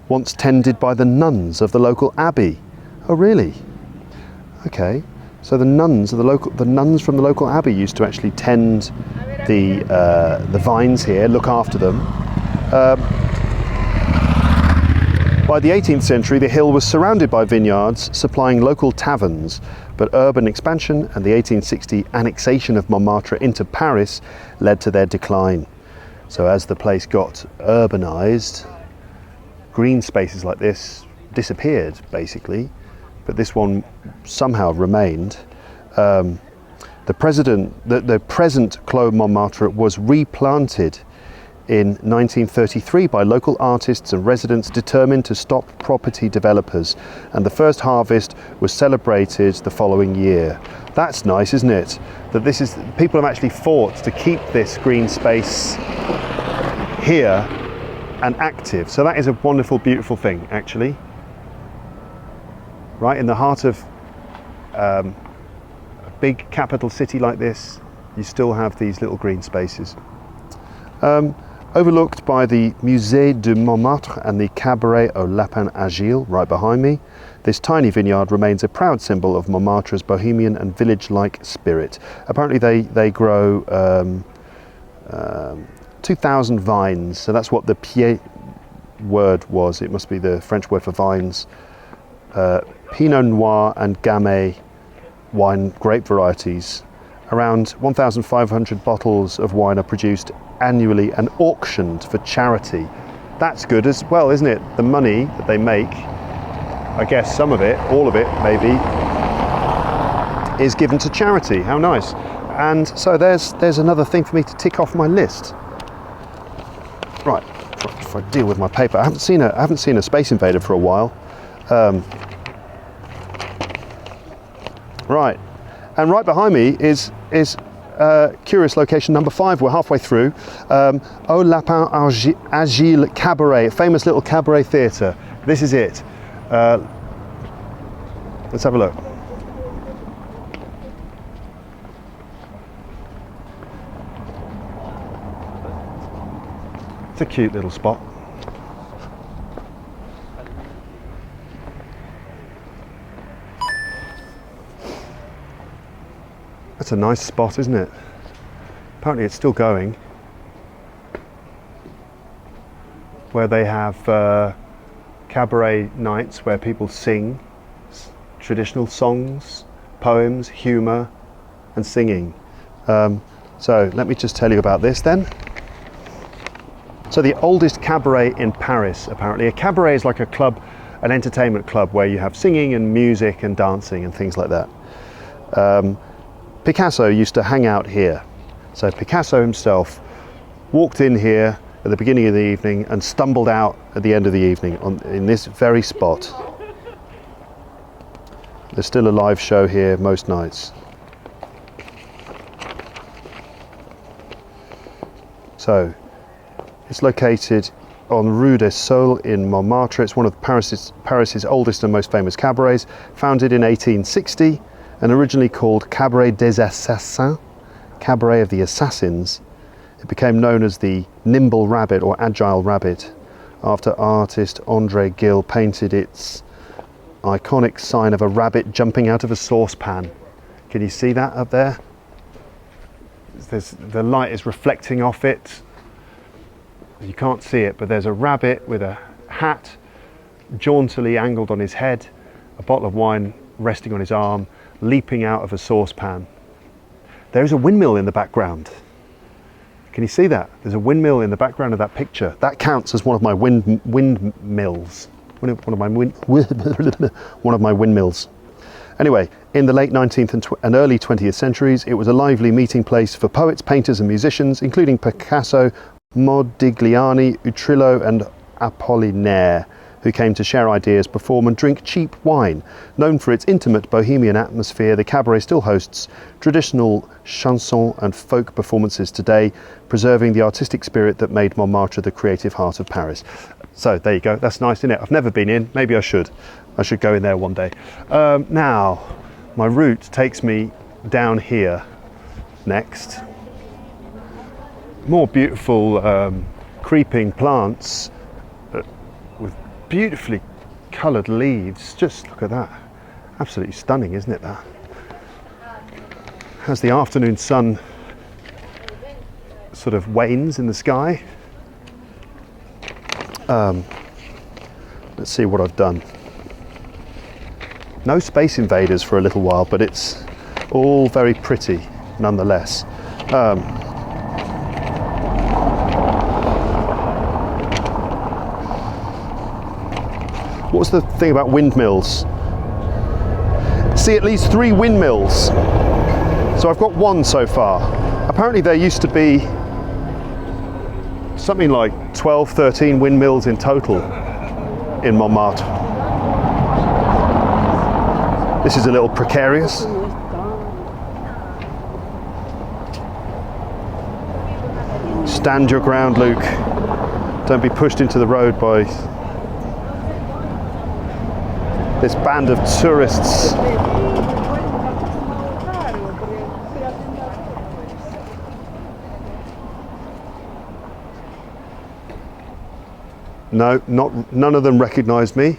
[SPEAKER 1] once tended by the nuns of the local abbey. Oh really? Okay, so the nuns from the local abbey used to actually tend the vines here, look after them. By the 18th century, the hill was surrounded by vineyards, supplying local taverns, but urban expansion and the 1860 annexation of Montmartre into Paris led to their decline. So as the place got urbanized, green spaces like this disappeared, basically, but this one somehow remained. The present Clos Montmartre was replanted in 1933 by local artists and residents determined to stop property developers, and the first harvest was celebrated the following year. That's nice, isn't it? That people have actually fought to keep this green space here and active. So that is a wonderful, beautiful thing, actually. Right in the heart of a big capital city like this, you still have these little green spaces. Overlooked by the Musée de Montmartre and the Cabaret au Lapin Agile right behind me, this tiny vineyard remains a proud symbol of Montmartre's bohemian and village-like spirit. Apparently they grow 2,000 vines, so that's what the pied word was. It must be the French word for vines. Pinot Noir and Gamay wine grape varieties. Around 1,500 bottles of wine are produced annually and auctioned for charity. That's good as well, isn't it? The money that they make, I guess some of it, all of it maybe, is given to charity. How nice. And so there's another thing for me to tick off my list. Right, if I deal with my paper, I haven't seen a Space Invader for a while. Right, and right behind me is curious location number 5. We're halfway through. Au Lapin Agile Cabaret, a famous little cabaret theatre. This is it. Let's have a look. It's a cute little spot. That's a nice spot, isn't it? Apparently it's still going. Where they have cabaret nights where people sing traditional songs, poems, humour and singing. So let me just tell you about this then. So the oldest cabaret in Paris, apparently. A cabaret is like a club, an entertainment club where you have singing and music and dancing and things like that. Picasso used to hang out here. So Picasso himself walked in here at the beginning of the evening and stumbled out at the end of the evening in this very spot. There's still a live show here most nights. So it's located on Rue des Saules in Montmartre. It's one of Paris's oldest and most famous cabarets, founded in 1860 and originally called Cabaret des Assassins, Cabaret of the Assassins. It became known as the Nimble Rabbit or Agile Rabbit after artist André Gille painted its iconic sign of a rabbit jumping out of a saucepan. Can you see that up there? The light is reflecting off it. You can't see it, but there's a rabbit with a hat jauntily angled on his head, a bottle of wine resting on his arm, leaping out of a saucepan. There's a windmill in the background. Can you see that? There's a windmill in the background of that picture. That counts as one of my windmills. One of my windmills. Anyway, in the late 19th and early 20th centuries, it was a lively meeting place for poets, painters and musicians, including Picasso, Modigliani, Utrillo and Apollinaire, who came to share ideas, perform and drink cheap wine. Known for its intimate bohemian atmosphere, the cabaret still hosts traditional chanson and folk performances today, preserving the artistic spirit that made Montmartre the creative heart of Paris. So there you go, that's nice, isn't it? I've never been in, maybe I should go in there one day. Now, my route takes me down here next. More beautiful creeping plants with beautifully coloured leaves. Just look at that. Absolutely stunning, isn't it, that? As the afternoon sun sort of wanes in the sky. Let Let's see what I've done. No Space Invaders for a little while, but it's all very pretty nonetheless. What's the thing about windmills? See at least 3 windmills. So I've got 1 so far. Apparently there used to be something like 12, 13 windmills in total in Montmartre. This is a little precarious. Stand your ground, Luke. Don't be pushed into the road by this band of tourists. No, none of them recognised me,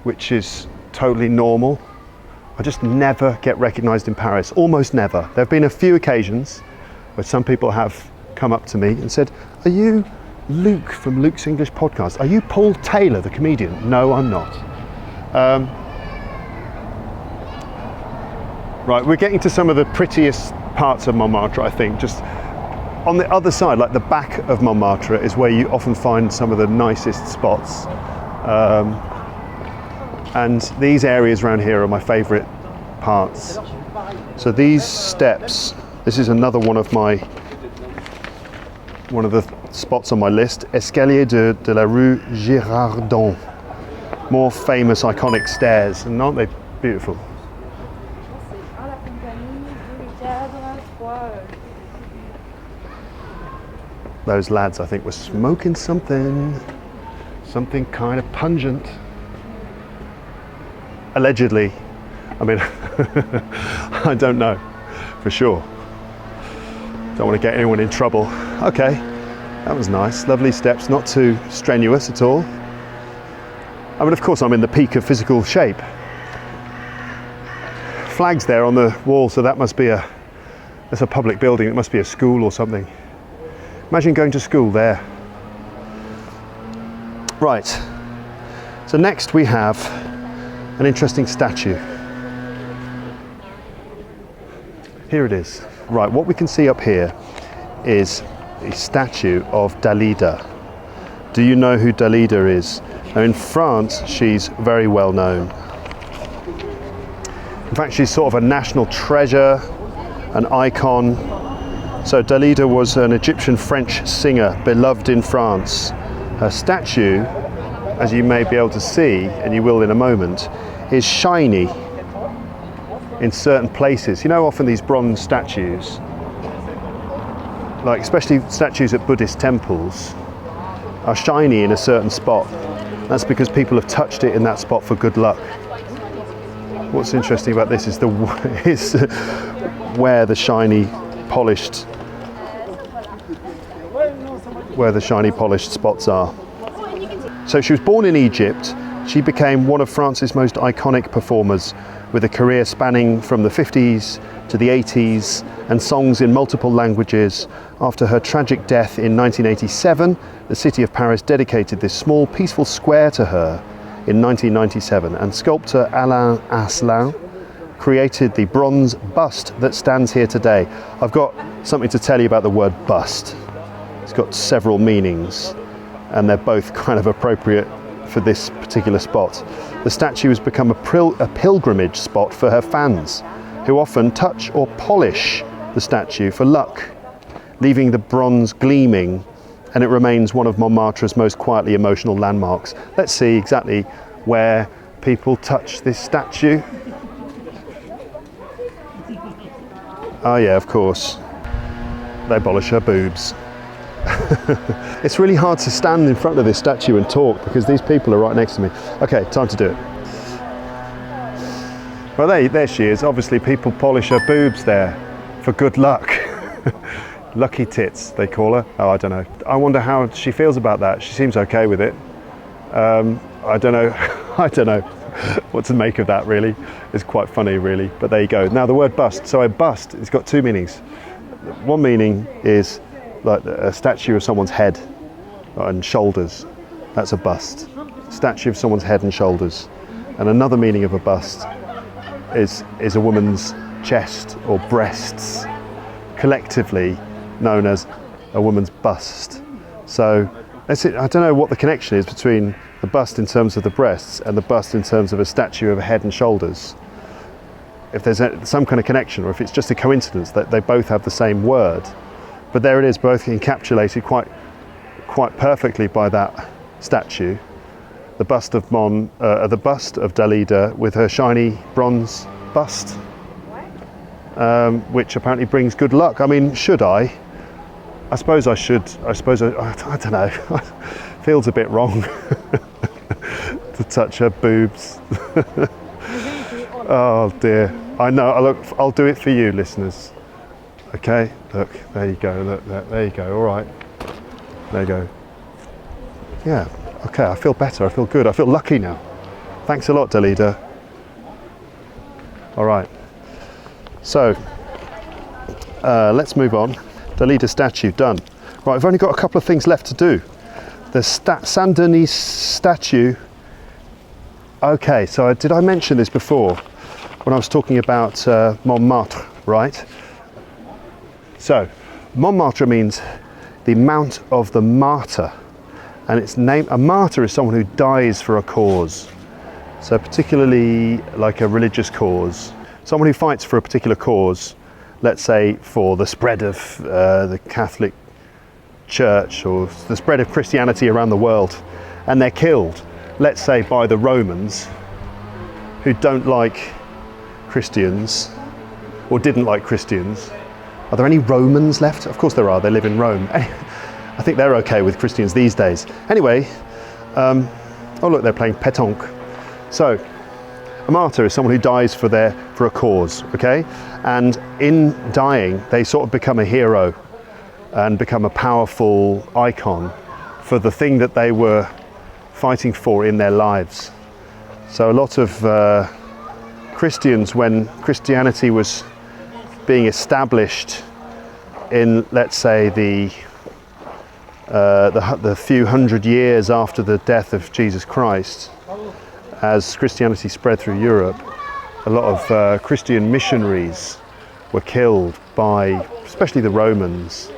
[SPEAKER 1] which is totally normal. I just never get recognised in Paris, almost never. There have been a few occasions where some people have come up to me and said, "Are you Luke from Luke's English podcast? Are you Paul Taylor, the comedian?" No, I'm not. Right, we're getting to some of the prettiest parts of Montmartre, I think. Just on the other side, like the back of Montmartre, is where you often find some of the nicest spots. And these areas around here are my favourite parts. So these steps, this is another one of the spots on my list. Escalier de la rue Girardon. More famous, iconic stairs, and aren't they beautiful? Those lads, I think, were smoking something kind of pungent. Allegedly. I mean, I don't know for sure. Don't want to get anyone in trouble. Okay, that was nice. Lovely steps, not too strenuous at all. I mean, of course, I'm in the peak of physical shape. Flags there on the wall, so that's a public building. It must be a school or something. Imagine going to school there. Right, so next we have an interesting statue. Here it is. Right, what we can see up here is a statue of Dalida. Do you know who Dalida is? Now in France, she's very well known. In fact, she's sort of a national treasure, an icon. So Dalida was an Egyptian French singer, beloved in France. Her statue, as you may be able to see, and you will in a moment, is shiny in certain places. You know, often these bronze statues, like especially statues at Buddhist temples, are shiny in a certain spot. That's because people have touched it in that spot for good luck. What's interesting about this is where the shiny polished spots are. So she was born in Egypt. She became one of France's most iconic performers, with a career spanning from the 50s to the 80s and songs in multiple languages. After her tragic death in 1987, the city of Paris dedicated this small, peaceful square to her in 1997, and sculptor Alain Asselin created the bronze bust that stands here today. I've got something to tell you about the word bust. It's got several meanings, and they're both kind of appropriate for this particular spot. The statue has become a pilgrimage spot for her fans, who often touch or polish the statue for luck, leaving the bronze gleaming, and it remains one of Montmartre's most quietly emotional landmarks. Let's see exactly where people touch this statue. Oh yeah, of course. They polish her boobs. It's really hard to stand in front of this statue and talk because these people are right next to me. Okay, time to do it. Well, there she is. Obviously, people polish her boobs there for good luck. Lucky tits, they call her. Oh, I don't know. I wonder how she feels about that. She seems okay with it. I don't know. I don't know what to make of that, really. It's quite funny, really. But there you go. Now, the word bust. So a bust, it's got two meanings. One meaning is like a statue of someone's head and shoulders. That's a bust. statue of someone's head and shoulders. And another meaning of a bust is a woman's chest or breasts, collectively known as a woman's bust. So I don't know what the connection is between the bust in terms of the breasts and the bust in terms of a statue of a head and shoulders. If there's some kind of connection, or if it's just a coincidence that they both have the same word. But there it is, both encapsulated quite perfectly by that statue. The bust of Dalida with her shiny bronze bust, which apparently brings good luck. I mean, should I? I suppose I should. I don't know. Feels a bit wrong to touch her boobs. Oh dear. I know. Look, I'll do it for you, listeners. Okay. Look, there you go. Look, there you go. All right. There you go. Yeah. Okay. I feel better. I feel good. I feel lucky now. Thanks a lot, Dalida. All right. So let's move on. Dalida statue done. Right. I've only got a couple of things left to do. The Saint Denis statue. Okay. So did I mention this before when I was talking about Montmartre? Right. So Montmartre means the Mount of the Martyr, and its name. A martyr is someone who dies for a cause. So particularly like a religious cause, someone who fights for a particular cause, let's say for the spread of the Catholic Church or the spread of Christianity around the world, and they're killed, let's say by the Romans, who don't like Christians or didn't like Christians. Are there any Romans left? Of course there are, they live in Rome. I think they're okay with Christians these days. Anyway, oh look, they're playing pétanque. So, a martyr is someone who dies for a cause, okay? And in dying, they sort of become a hero and become a powerful icon for the thing that they were fighting for in their lives. So a lot of Christians, when Christianity was being established in, let's say, the few hundred years after the death of Jesus Christ, as Christianity spread through Europe, a lot of Christian missionaries were killed by, especially the Romans,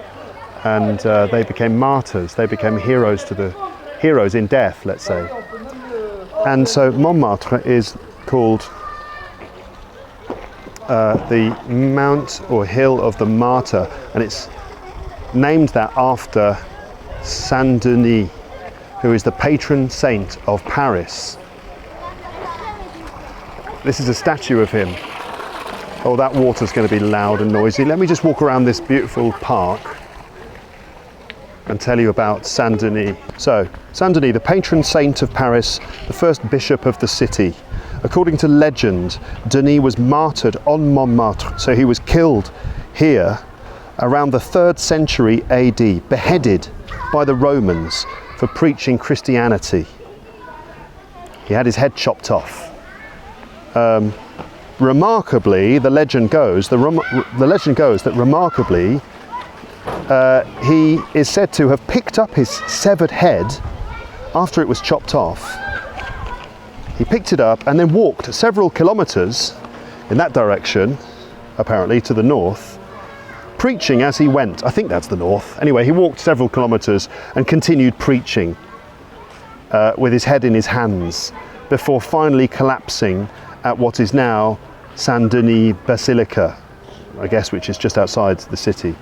[SPEAKER 1] and they became martyrs. They became heroes in death, let's say. And so Montmartre is called the Mount or Hill of the Martyr, and it's named that after Saint Denis, who is the patron saint of Paris. This is a statue of him. Oh, that water's going to be loud and noisy. Let me just walk around this beautiful park and tell you about Saint Denis. So, Saint Denis, the patron saint of Paris, the first bishop of the city. According to legend, Denis was martyred on Montmartre, so he was killed here around the 3rd century AD, beheaded by the Romans for preaching Christianity. He had his head chopped off. Remarkably, the legend goes that remarkably, he is said to have picked up his severed head after it was chopped off. He picked it up and then walked several kilometers in that direction, apparently to the north, preaching as he went. I think that's the north. Anyway, he walked several kilometers and continued preaching with his head in his hands before finally collapsing at what is now Saint Denis Basilica, I guess, which is just outside the city.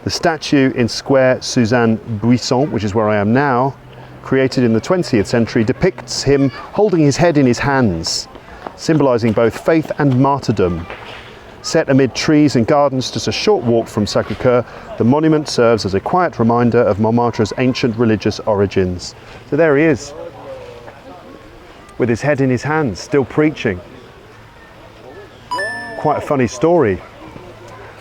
[SPEAKER 1] The statue in Square Suzanne Buisson, which is where I am now, created in the 20th century, depicts him holding his head in his hands, symbolizing both faith and martyrdom. Set amid trees and gardens just a short walk from Sacr-Cur, the monument serves as a quiet reminder of Montmartre's ancient religious origins. So there he is, with his head in his hands, still preaching. Quite a funny story.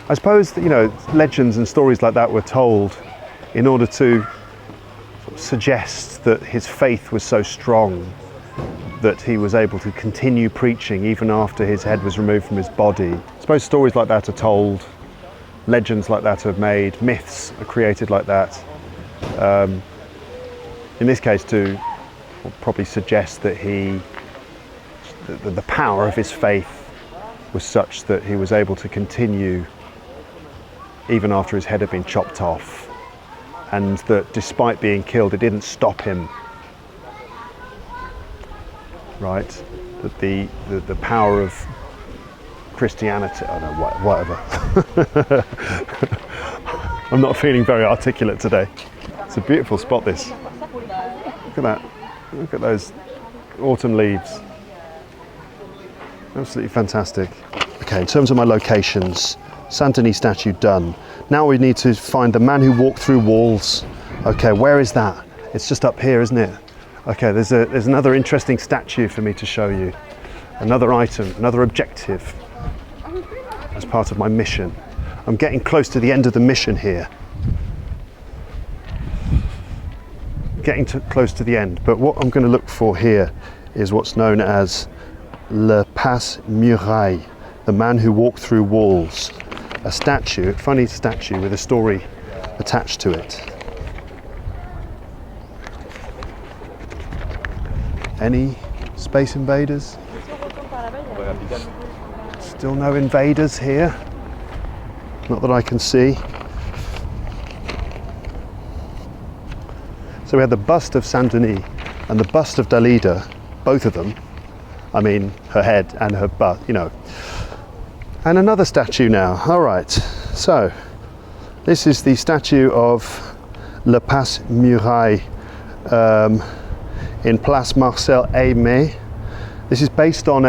[SPEAKER 1] I suppose that, legends and stories like that were told in order to suggest that his faith was so strong that he was able to continue preaching even after his head was removed from his body. I suppose stories like that are told, legends like that are made, myths are created like that. In this case, to will probably suggest that the power of his faith was such that he was able to continue even after his head had been chopped off, and that despite being killed, it didn't stop him. Right? That the power of Christianity, I don't know, whatever. I'm not feeling very articulate today. It's a beautiful spot, this. Look at that. Look at those autumn leaves. Absolutely fantastic. Okay, in terms of my locations, Saint Denis statue done. Now we need to find the man who walked through walls. Okay, where is that? It's just up here, isn't it? Okay, there's another interesting statue for me to show you. Another item, another objective as part of my mission. I'm getting close to the end of the mission here. Close to the end, but what I'm going to look for here is what's known as Le Passe-Muraille, the man who walked through walls. A statue, a funny statue with a story attached to it. Any Space Invaders? Still no invaders here. Not that I can see. So we had the bust of Saint Denis and the bust of Dalida, both of them. I mean, her head and her butt, you know. And another statue now. All right. So this is the statue of Le Passe-Muraille in Place Marcel Aimé. This is based on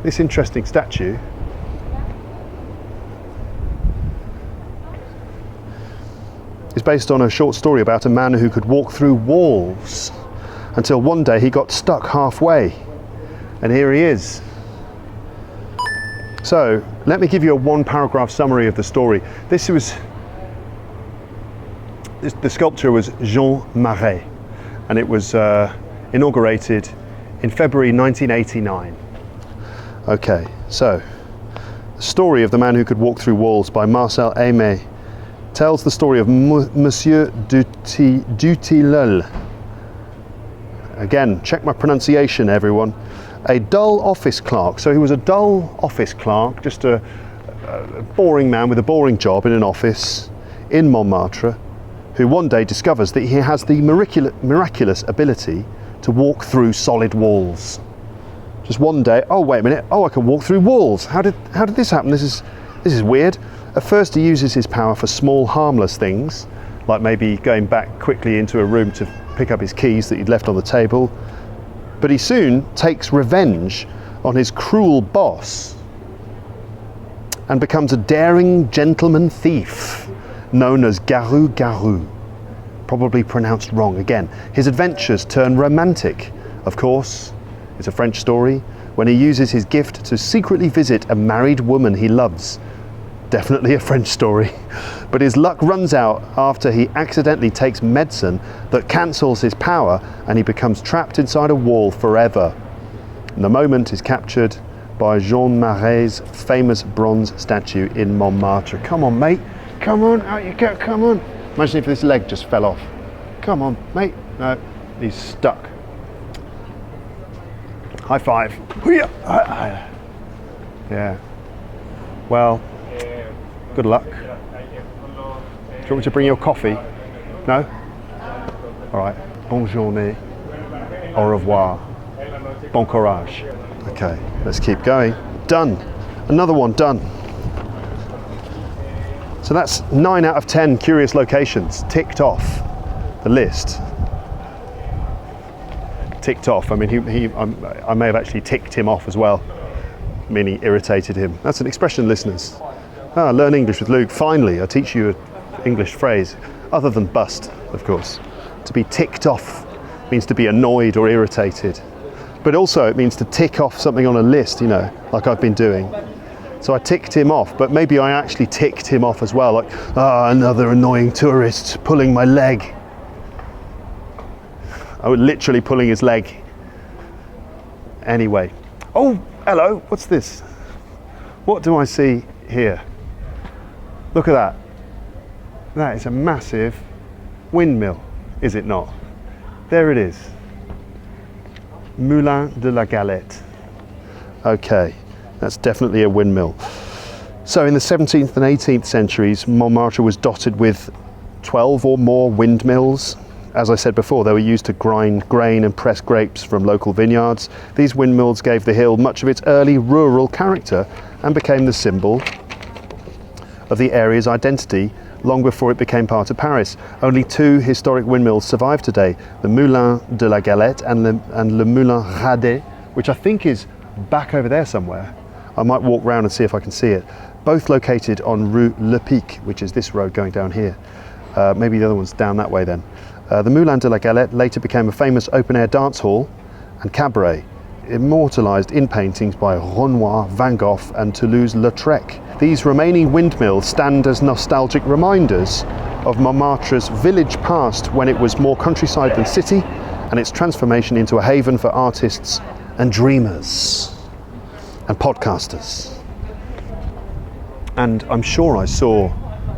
[SPEAKER 1] this interesting statue. It's based on a short story about a man who could walk through walls until one day he got stuck halfway. And here he is. So let me give you a one-paragraph summary of the story. The sculpture was Jean Marais, and it was inaugurated in February 1989. Okay, so the story of the man who could walk through walls by Marcel Aimé tells the story of Monsieur Dutilleul. Again, check my pronunciation, everyone. A dull office clerk. So he was a dull office clerk, just a boring man with a boring job in an office in Montmartre, who one day discovers that he has the miraculous ability to walk through solid walls. Just one day, oh wait a minute, oh I can walk through walls. How did this happen? This is weird. At first he uses his power for small harmless things, like maybe going back quickly into a room to pick up his keys that he'd left on the table. But he soon takes revenge on his cruel boss and becomes a daring gentleman thief known as Garou Garou, probably pronounced wrong again. His adventures turn romantic, of course. It's a French story, when he uses his gift to secretly visit a married woman he loves. Definitely a French story. But his luck runs out after he accidentally takes medicine that cancels his power, and he becomes trapped inside a wall forever. And the moment is captured by Jean Marais' famous bronze statue in Montmartre. Come on, mate. Come on, out you go, come on. Imagine if this leg just fell off. Come on, mate. No, he's stuck. High five. Yeah. Well, good luck. Do you want me to bring your coffee? No? All right. Bonne journée. Au revoir. Bon courage. Okay, let's keep going. Done. Another one done. So that's 9 out of 10 curious locations ticked off the list. Ticked off. I mean, I may have actually ticked him off as well, meaning irritated him. That's an expression, listeners. Learn English with Luke. Finally, I teach you an English phrase, other than bust, of course. To be ticked off means to be annoyed or irritated. But also it means to tick off something on a list, you know, like I've been doing. So I ticked him off, but maybe I actually ticked him off as well, like, another annoying tourist pulling my leg. I was literally pulling his leg. Anyway. Oh, hello, what's this? What do I see here? Look at that. That is a massive windmill, is it not? There it is. Moulin de la Galette. Okay, that's definitely a windmill. So in the 17th and 18th centuries, Montmartre was dotted with 12 or more windmills. As I said before, they were used to grind grain and press grapes from local vineyards. These windmills gave the hill much of its early rural character and became the symbol of the area's identity long before it became part of Paris. Only two historic windmills survive today, the Moulin de la Galette and Le Moulin Rouge, which I think is back over there somewhere. I might walk round and see if I can see it. Both located on Rue Le Pic, which is this road going down here. Maybe the other one's down that way then. The Moulin de la Galette later became a famous open-air dance hall and cabaret, immortalised in paintings by Renoir, Van Gogh and Toulouse-Lautrec. These remaining windmills stand as nostalgic reminders of Montmartre's village past when it was more countryside than city, and its transformation into a haven for artists and dreamers and podcasters. And I'm sure I saw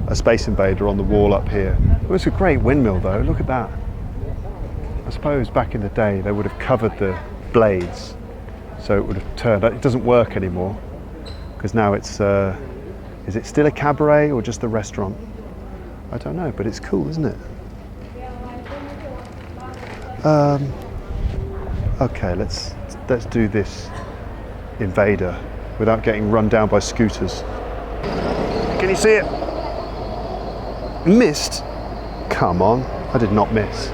[SPEAKER 1] a Space Invader on the wall up here. It was a great windmill though, look at that. I suppose back in the day they would have covered the blades so it would have turned. It doesn't work anymore because now it's, is it still a cabaret or just a restaurant? I don't know, but it's cool, isn't it? Okay, let's do this Invader without getting run down by scooters. Can you see it? Missed? Come on, I did not miss.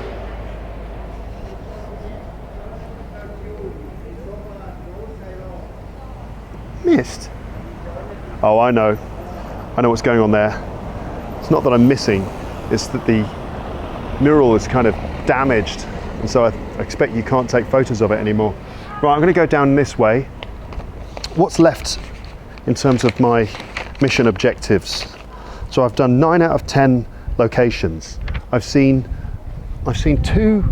[SPEAKER 1] Missed? Oh, I know what's going on there. It's not that I'm missing, it's that the mural is kind of damaged, and so I expect you can't take photos of it anymore. Right, I'm going to go down this way. What's left in terms of my mission objectives? So I've done 9 out of 10 locations. I've seen two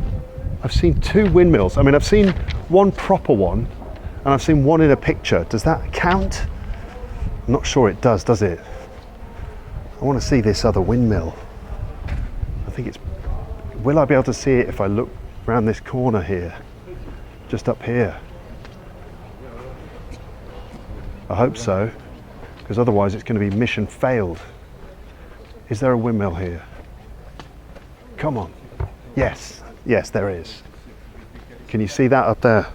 [SPEAKER 1] windmills. I mean, I've seen one proper one, and I've seen one in a picture. Does that count? I'm not sure it does it? I want to see this other windmill. I think it's, will I be able to see it if I look around this corner here? Just up here. I hope so, because otherwise it's going to be mission failed. Is there a windmill here? Come on. Yes, there is. Can you see that up there?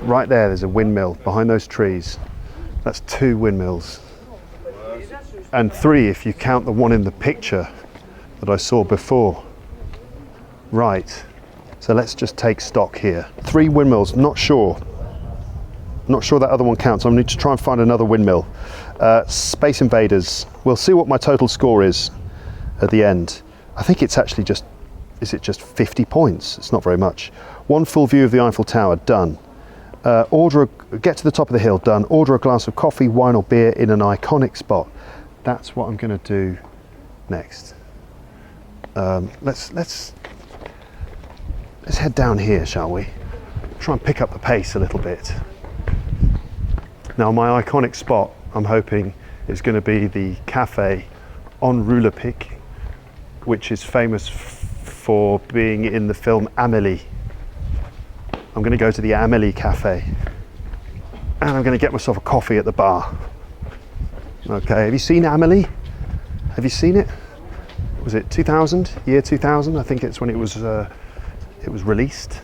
[SPEAKER 1] Right there's a windmill behind those trees. That's 2 windmills. And 3 if you count the one in the picture that I saw before. Right, so let's just take stock here. 3 windmills, not sure that other one counts. I need to try and find another windmill. Space Invaders. We'll see what my total score is at the end. I think it's actually just, is it just 50 points? It's not very much. 1 full view of the Eiffel Tower, done. Get to the top of the hill, done. Order a glass of coffee, wine or beer in an iconic spot. That's what I'm going to do next. Let's head down here, shall we? Try and pick up the pace a little bit. Now my iconic spot, I'm hoping, is going to be the cafe on Rue Le Pic, which is famous for being in the film Amlie. I'm going to go to the Amlie cafe and I'm going to get myself a coffee at the bar. Okay, have you seen Amlie? Have you seen it? Was it 2000? Year 2000? I think it's when it was released.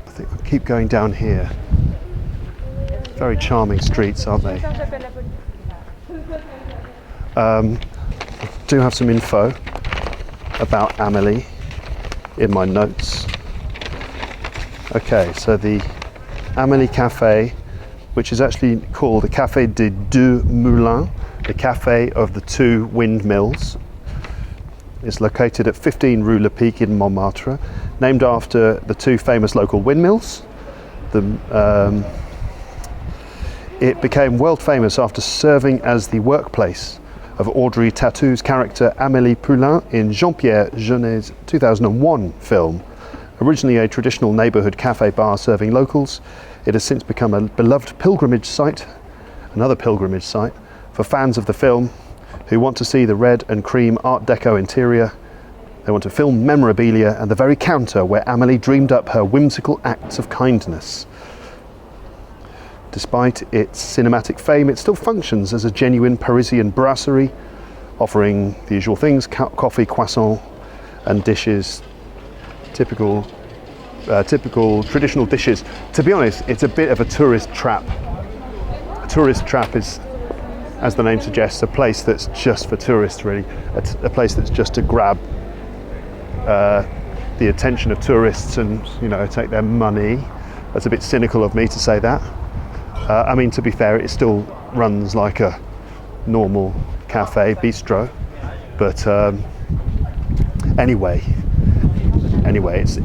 [SPEAKER 1] I think I'll keep going down here. Very charming streets, aren't they? Do have some info about Amlie in my notes. Okay, so the Amlie Cafe, which is actually called the Café des Deux Moulins, the cafe of the 2 windmills, is located at 15 Rue Le Pic in Montmartre, named after the 2 famous local windmills. It became world famous after serving as the workplace of Audrey Tauto's character Amélie Poulain in Jean-Pierre Jeunet's 2001 film. Originally a traditional neighbourhood cafe bar serving locals, it has since become a beloved pilgrimage site, another pilgrimage site, for fans of the film who want to see the red and cream Art Deco interior They want to film memorabilia and the very counter where Amlie dreamed up her whimsical acts of kindness. Despite its cinematic fame, it still functions as a genuine Parisian brasserie, offering the usual things: coffee, croissant, and dishes. Typical traditional dishes. To be honest, it's a bit of a tourist trap. A tourist trap is, as the name suggests, a place that's just for tourists, really. A place that's just to grab the attention of tourists and, you know, take their money. That's a bit cynical of me to say that. I mean, to be fair, it still runs like a normal cafe, bistro. But anyway,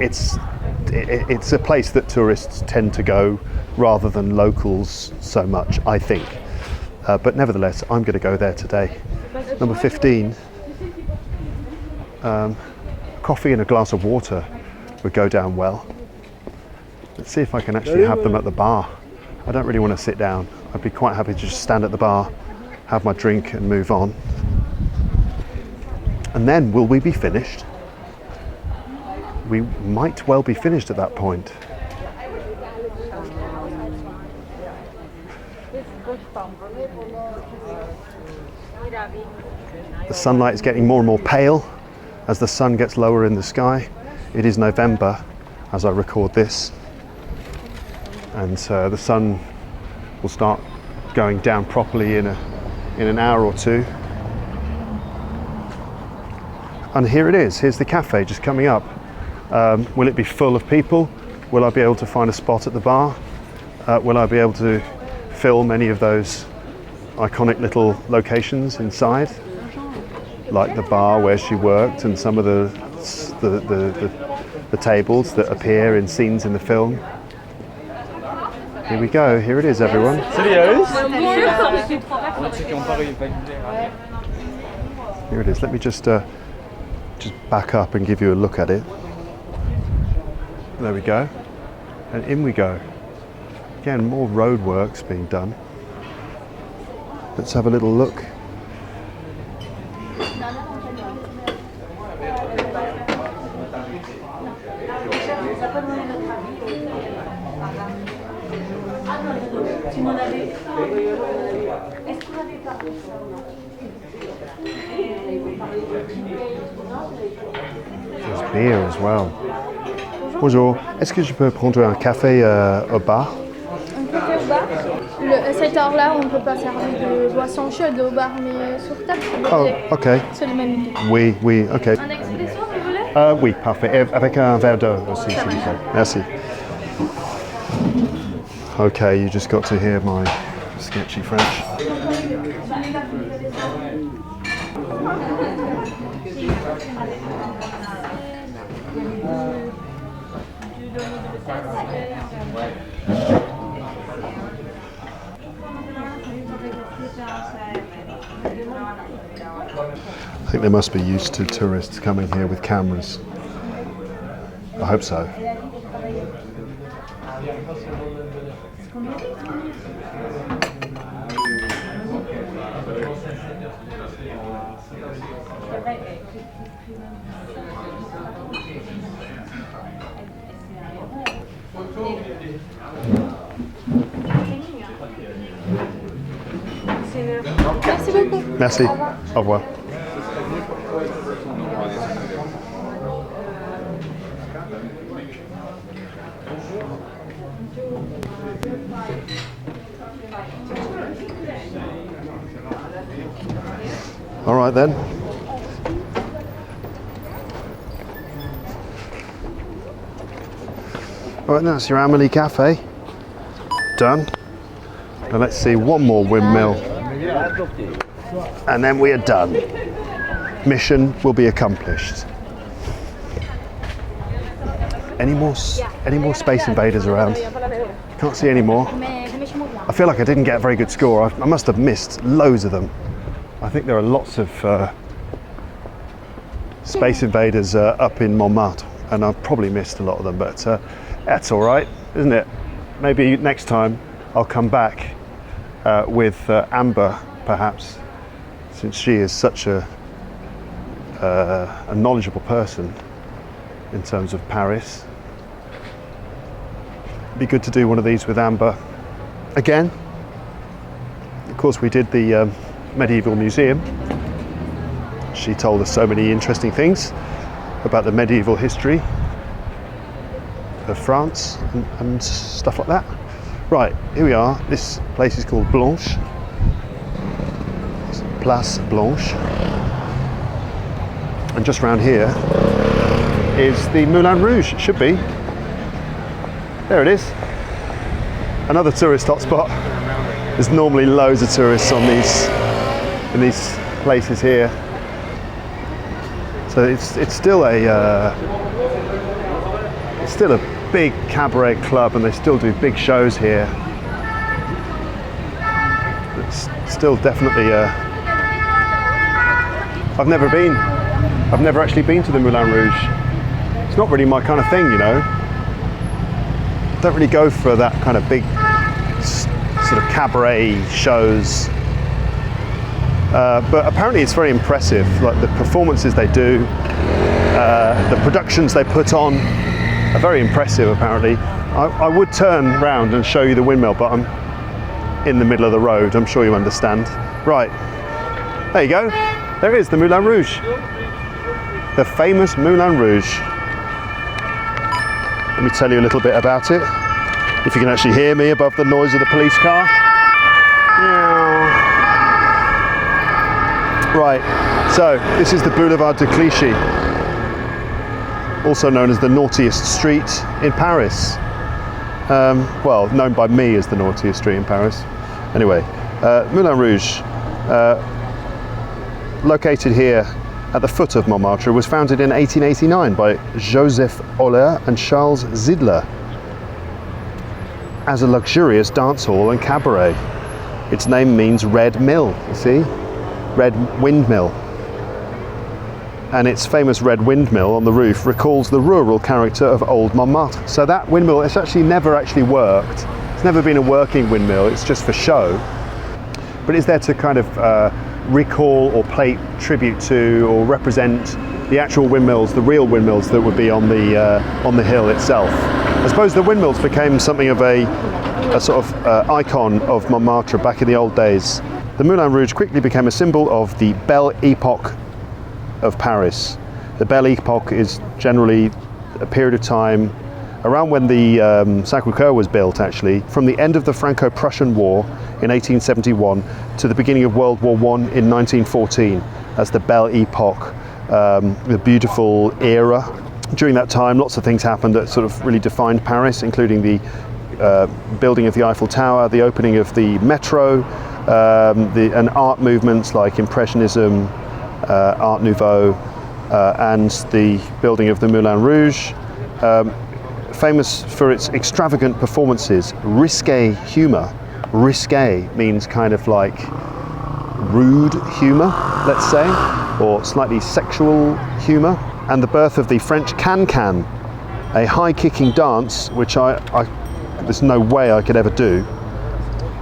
[SPEAKER 1] it's a place that tourists tend to go rather than locals so much, I think. But nevertheless, I'm going to go there today. Number 15. Coffee and a glass of water would go down well. Let's see if I can actually have them at the bar. I don't really want to sit down. I'd be quite happy to just stand at the bar, have my drink and move on. And then will we be finished? We might well be finished at that point. The sunlight is getting more and more pale as the sun gets lower in the sky. It is November as I record this, and the sun will start going down properly in an hour or two. And here it is. Here's the cafe just coming up. Will it be full of people? Will I be able to find a spot at the bar? Will I be able to film any of those iconic little locations inside, like the bar where she worked and some of the tables that appear in scenes in the film? Here we go. Here it is, everyone. Here it is. Let me just back up and give you a look at it. There we go. And in we go. Again, more road works being done. Let's have a little look. There's beer as well. Bonjour, est-ce que je peux prendre un café au bar?
[SPEAKER 2] Un café au bar? Cette heure-là, on ne peut pas servir de boisson chaude au bar, mais sur table, c'est le même type.
[SPEAKER 1] Oui, ok.
[SPEAKER 2] Un expresso, vous voulez?
[SPEAKER 1] Oui, parfait. Avec un verre d'eau aussi, s'il vous plaît. Merci. Okay, you just got to hear my sketchy French. I think they must be used to tourists coming here with cameras. I hope so.
[SPEAKER 2] Merci beaucoup.
[SPEAKER 1] Merci. Au revoir. All right then. All right, that's your Amlie Cafe. Done. And let's see one more windmill. And then we are done. Mission will be accomplished. Any more Space Invaders around? Can't see any more. I feel like I didn't get a very good score. I must have missed loads of them. I think there are lots of Space Invaders up in Montmartre, and I've probably missed a lot of them, but that's all right, isn't it? Maybe next time I'll come back with Amber, perhaps, since she is such a a knowledgeable person in terms of Paris. It'd be good to do one of these with Amber again. Of course, we did the medieval museum. She told us so many interesting things about the medieval history of France and stuff like that. Right, here we are. This place is called Blanche. It's Place Blanche. And just round here is the Moulin Rouge. It should be. There it is. Another tourist hotspot. There's normally loads of tourists on in these places here. So it's still a big cabaret club, and they still do big shows here. It's still definitely I've never actually been to the Moulin Rouge. It's not really my kind of thing, you know. I don't really go for that kind of big sort of cabaret shows. But apparently it's very impressive, like the performances they do, the productions they put on are very impressive apparently. I would turn round and show you the windmill, but I'm in the middle of the road, I'm sure you understand. Right, there you go. There is the Moulin Rouge. The famous Moulin Rouge. Let me tell you a little bit about it. If you can actually hear me above the noise of the police car. Right, so this is the Boulevard de Clichy, also known as the naughtiest street in Paris. Well, known by me as the naughtiest street in Paris. Anyway, Moulin Rouge, located here at the foot of Montmartre, was founded in 1889 by Joseph Euler and Charles Zidler as a luxurious dance hall and cabaret. Its name means red mill, you see? Red windmill. And its famous red windmill on the roof recalls the rural character of old Montmartre. So that windmill, it's actually never actually worked. It's never been a working windmill, it's just for show. But it's there to kind of recall or pay tribute to or represent the actual windmills, the real windmills that would be on the hill itself. I suppose the windmills became something of a sort of icon of Montmartre back in the old days. The Moulin Rouge quickly became a symbol of the Belle Epoque of Paris. The Belle Epoque is generally a period of time around when the Sacr-Cur was built, actually, from the end of the Franco-Prussian War in 1871 to the beginning of World War I in 1914 as the Belle Epoque, the beautiful era. During that time, lots of things happened that sort of really defined Paris, including the building of the Eiffel Tower, the opening of the metro, and art movements like Impressionism, Art Nouveau, and the building of the Moulin Rouge. Famous for its extravagant performances, risque humour. Risque means kind of like rude humour, let's say, or slightly sexual humour. And the birth of the French can-can, a high-kicking dance, which there's no way I could ever do,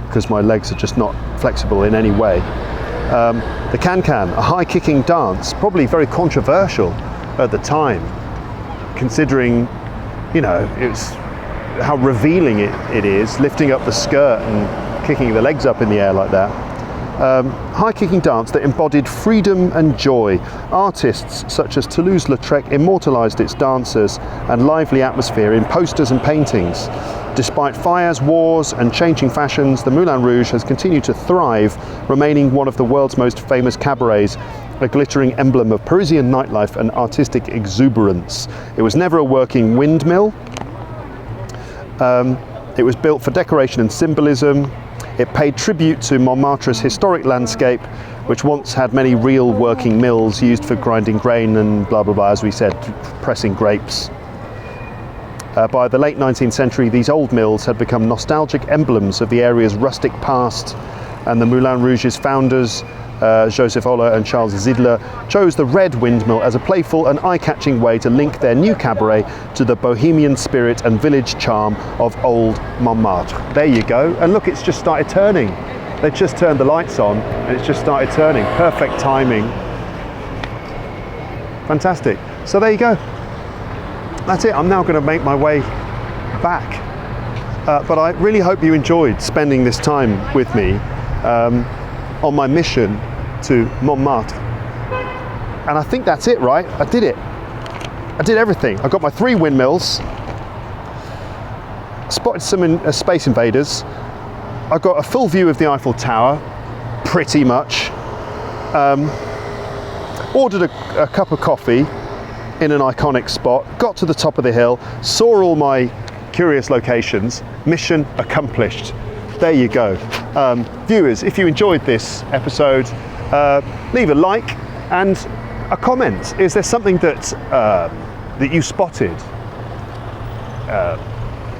[SPEAKER 1] because my legs are just not flexible in any way. The can-can, a high-kicking dance, probably very controversial at the time, considering, you know, it's how revealing it is, lifting up the skirt and kicking the legs up in the air like that. High-kicking dance that embodied freedom and joy. Artists such as Toulouse-Lautrec immortalised its dancers and lively atmosphere in posters and paintings. Despite fires, wars and changing fashions, the Moulin Rouge has continued to thrive, remaining one of the world's most famous cabarets, a glittering emblem of Parisian nightlife and artistic exuberance. It was never a working windmill. It was built for decoration and symbolism. It paid tribute to Montmartre's historic landscape, which once had many real working mills used for grinding grain and blah blah blah, as we said, pressing grapes. By the late 19th century, these old mills had become nostalgic emblems of the area's rustic past, and the Moulin Rouge's founders, Joseph Euler and Charles Zidler, chose the red windmill as a playful and eye-catching way to link their new cabaret to the bohemian spirit and village charm of old Montmartre. There you go, and look, it's just started turning. They just turned the lights on and it's just started turning. Perfect timing. Fantastic. So there you go. That's it. I'm now going to make my way back. But I really hope you enjoyed spending this time with me on my mission to Montmartre. And I think that's it, right? I did it. I did everything. I got my 3 windmills, spotted some space invaders. I got a full view of the Eiffel Tower, pretty much. Ordered a cup of coffee in an iconic spot, got to the top of the hill, saw all my curious locations. Mission accomplished. There you go. Viewers, if you enjoyed this episode, leave a like and a comment. Is there something that you spotted?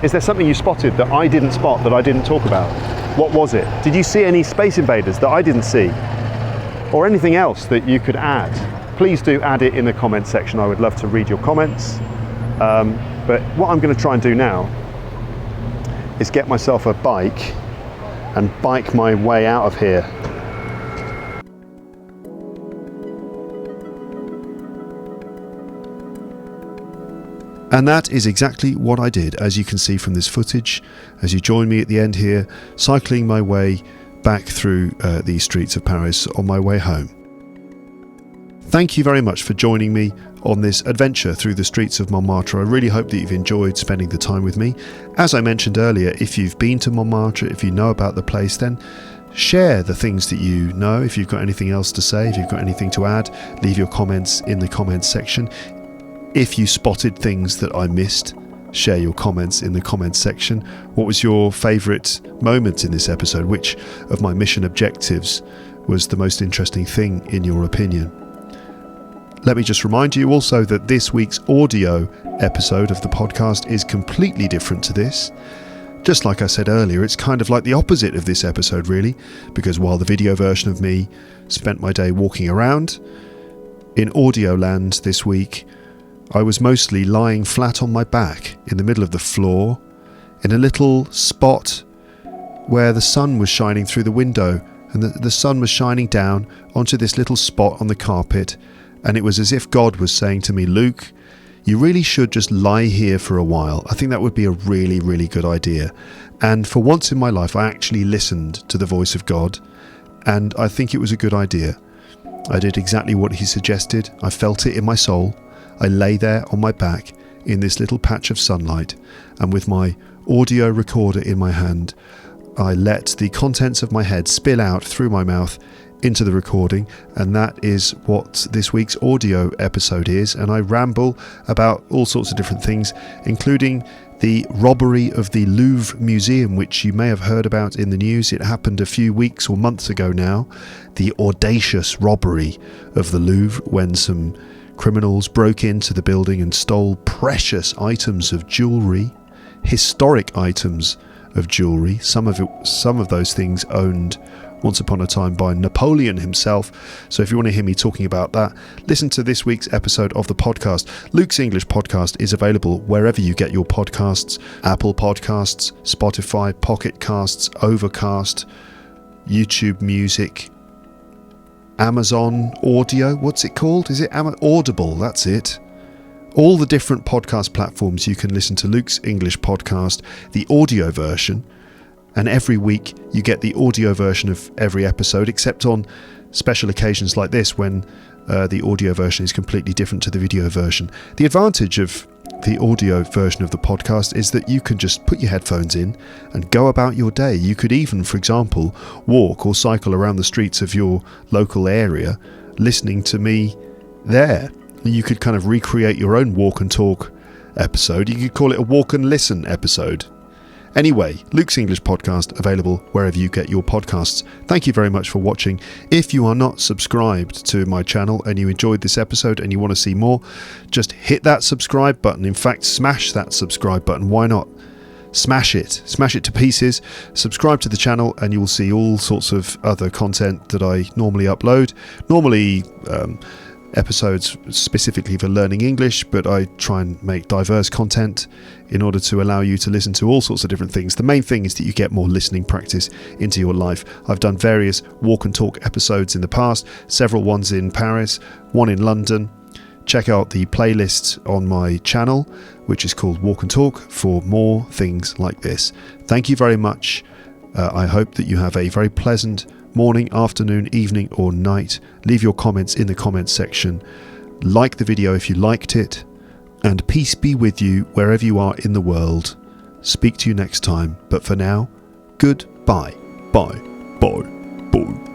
[SPEAKER 1] Is there something you spotted that I didn't spot, that I didn't talk about? What was it? Did you see any space invaders that I didn't see? Or anything else that you could add? Please do add it in the comment section. I would love to read your comments. But what I'm going to try and do now is get myself a bike and bike my way out of here. And that is exactly what I did, as you can see from this footage, as you join me at the end here, cycling my way back through the streets of Paris on my way home. Thank you very much for joining me on this adventure through the streets of Montmartre. I really hope that you've enjoyed spending the time with me. As I mentioned earlier, if you've been to Montmartre, if you know about the place, then share the things that you know. If you've got anything else to say, if you've got anything to add, leave your comments in the comments section. If you spotted things that I missed, share your comments in the comments section. What was your favourite moment in this episode? Which of my mission objectives was the most interesting thing in your opinion? Let me just remind you also that this week's audio episode of the podcast is completely different to this. Just like I said earlier, it's kind of like the opposite of this episode really, because while the video version of me spent my day walking around, in audio land this week, I was mostly lying flat on my back in the middle of the floor in a little spot where the sun was shining through the window, and the sun was shining down onto this little spot on the carpet, and it was as if God was saying to me, Luke, you really should just lie here for a while. I think that would be a really, really good idea. And for once in my life, I actually listened to the voice of God, and I think it was a good idea. I did exactly what he suggested. I felt it in my soul. I lay there on my back in this little patch of sunlight, and with my audio recorder in my hand, I let the contents of my head spill out through my mouth into the recording, and that is what this week's audio episode is. And I ramble about all sorts of different things, including the robbery of the Louvre Museum, which you may have heard about in the news. It happened a few weeks or months ago now. The audacious robbery of the Louvre, when some criminals broke into the building and stole precious items of jewellery, historic items of jewellery, some of those things owned once upon a time by Napoleon himself. So if you want to hear me talking about that, listen to this week's episode of the podcast. Luke's English Podcast is available wherever you get your podcasts: Apple Podcasts, Spotify, Pocket Casts, Overcast, YouTube Music, Amazon Audio, what's it called? Is it Audible? That's it. All the different podcast platforms you can listen to Luke's English Podcast, the audio version, and every week you get the audio version of every episode, except on special occasions like this when the audio version is completely different to the video version. The advantage of the audio version of the podcast is that you can just put your headphones in and go about your day. You could even, for example, walk or cycle around the streets of your local area listening to me there. You could kind of recreate your own walk and talk episode. You could call it a walk and listen episode. Anyway, Luke's English Podcast, available wherever you get your podcasts. Thank you very much for watching. If you are not subscribed to my channel and you enjoyed this episode and you want to see more, just hit that subscribe button. In fact, smash that subscribe button. Why not? Smash it to pieces. Subscribe to the channel and you will see all sorts of other content that I normally upload. Normally, episodes specifically for learning English, but I try and make diverse content in order to allow you to listen to all sorts of different things. The main thing is that you get more listening practice into your life. I've done various walk and talk episodes in the past, several ones in Paris, one in London, check out the playlist on my channel, which is called Walk and Talk, for more things like this. Thank you very much. I hope that you have a very pleasant morning, afternoon, evening or night. Leave your comments in the comments section. Like the video if you liked it. And peace be with you wherever you are in the world. Speak to you next time. But for now, goodbye. Bye. Bye. Bye.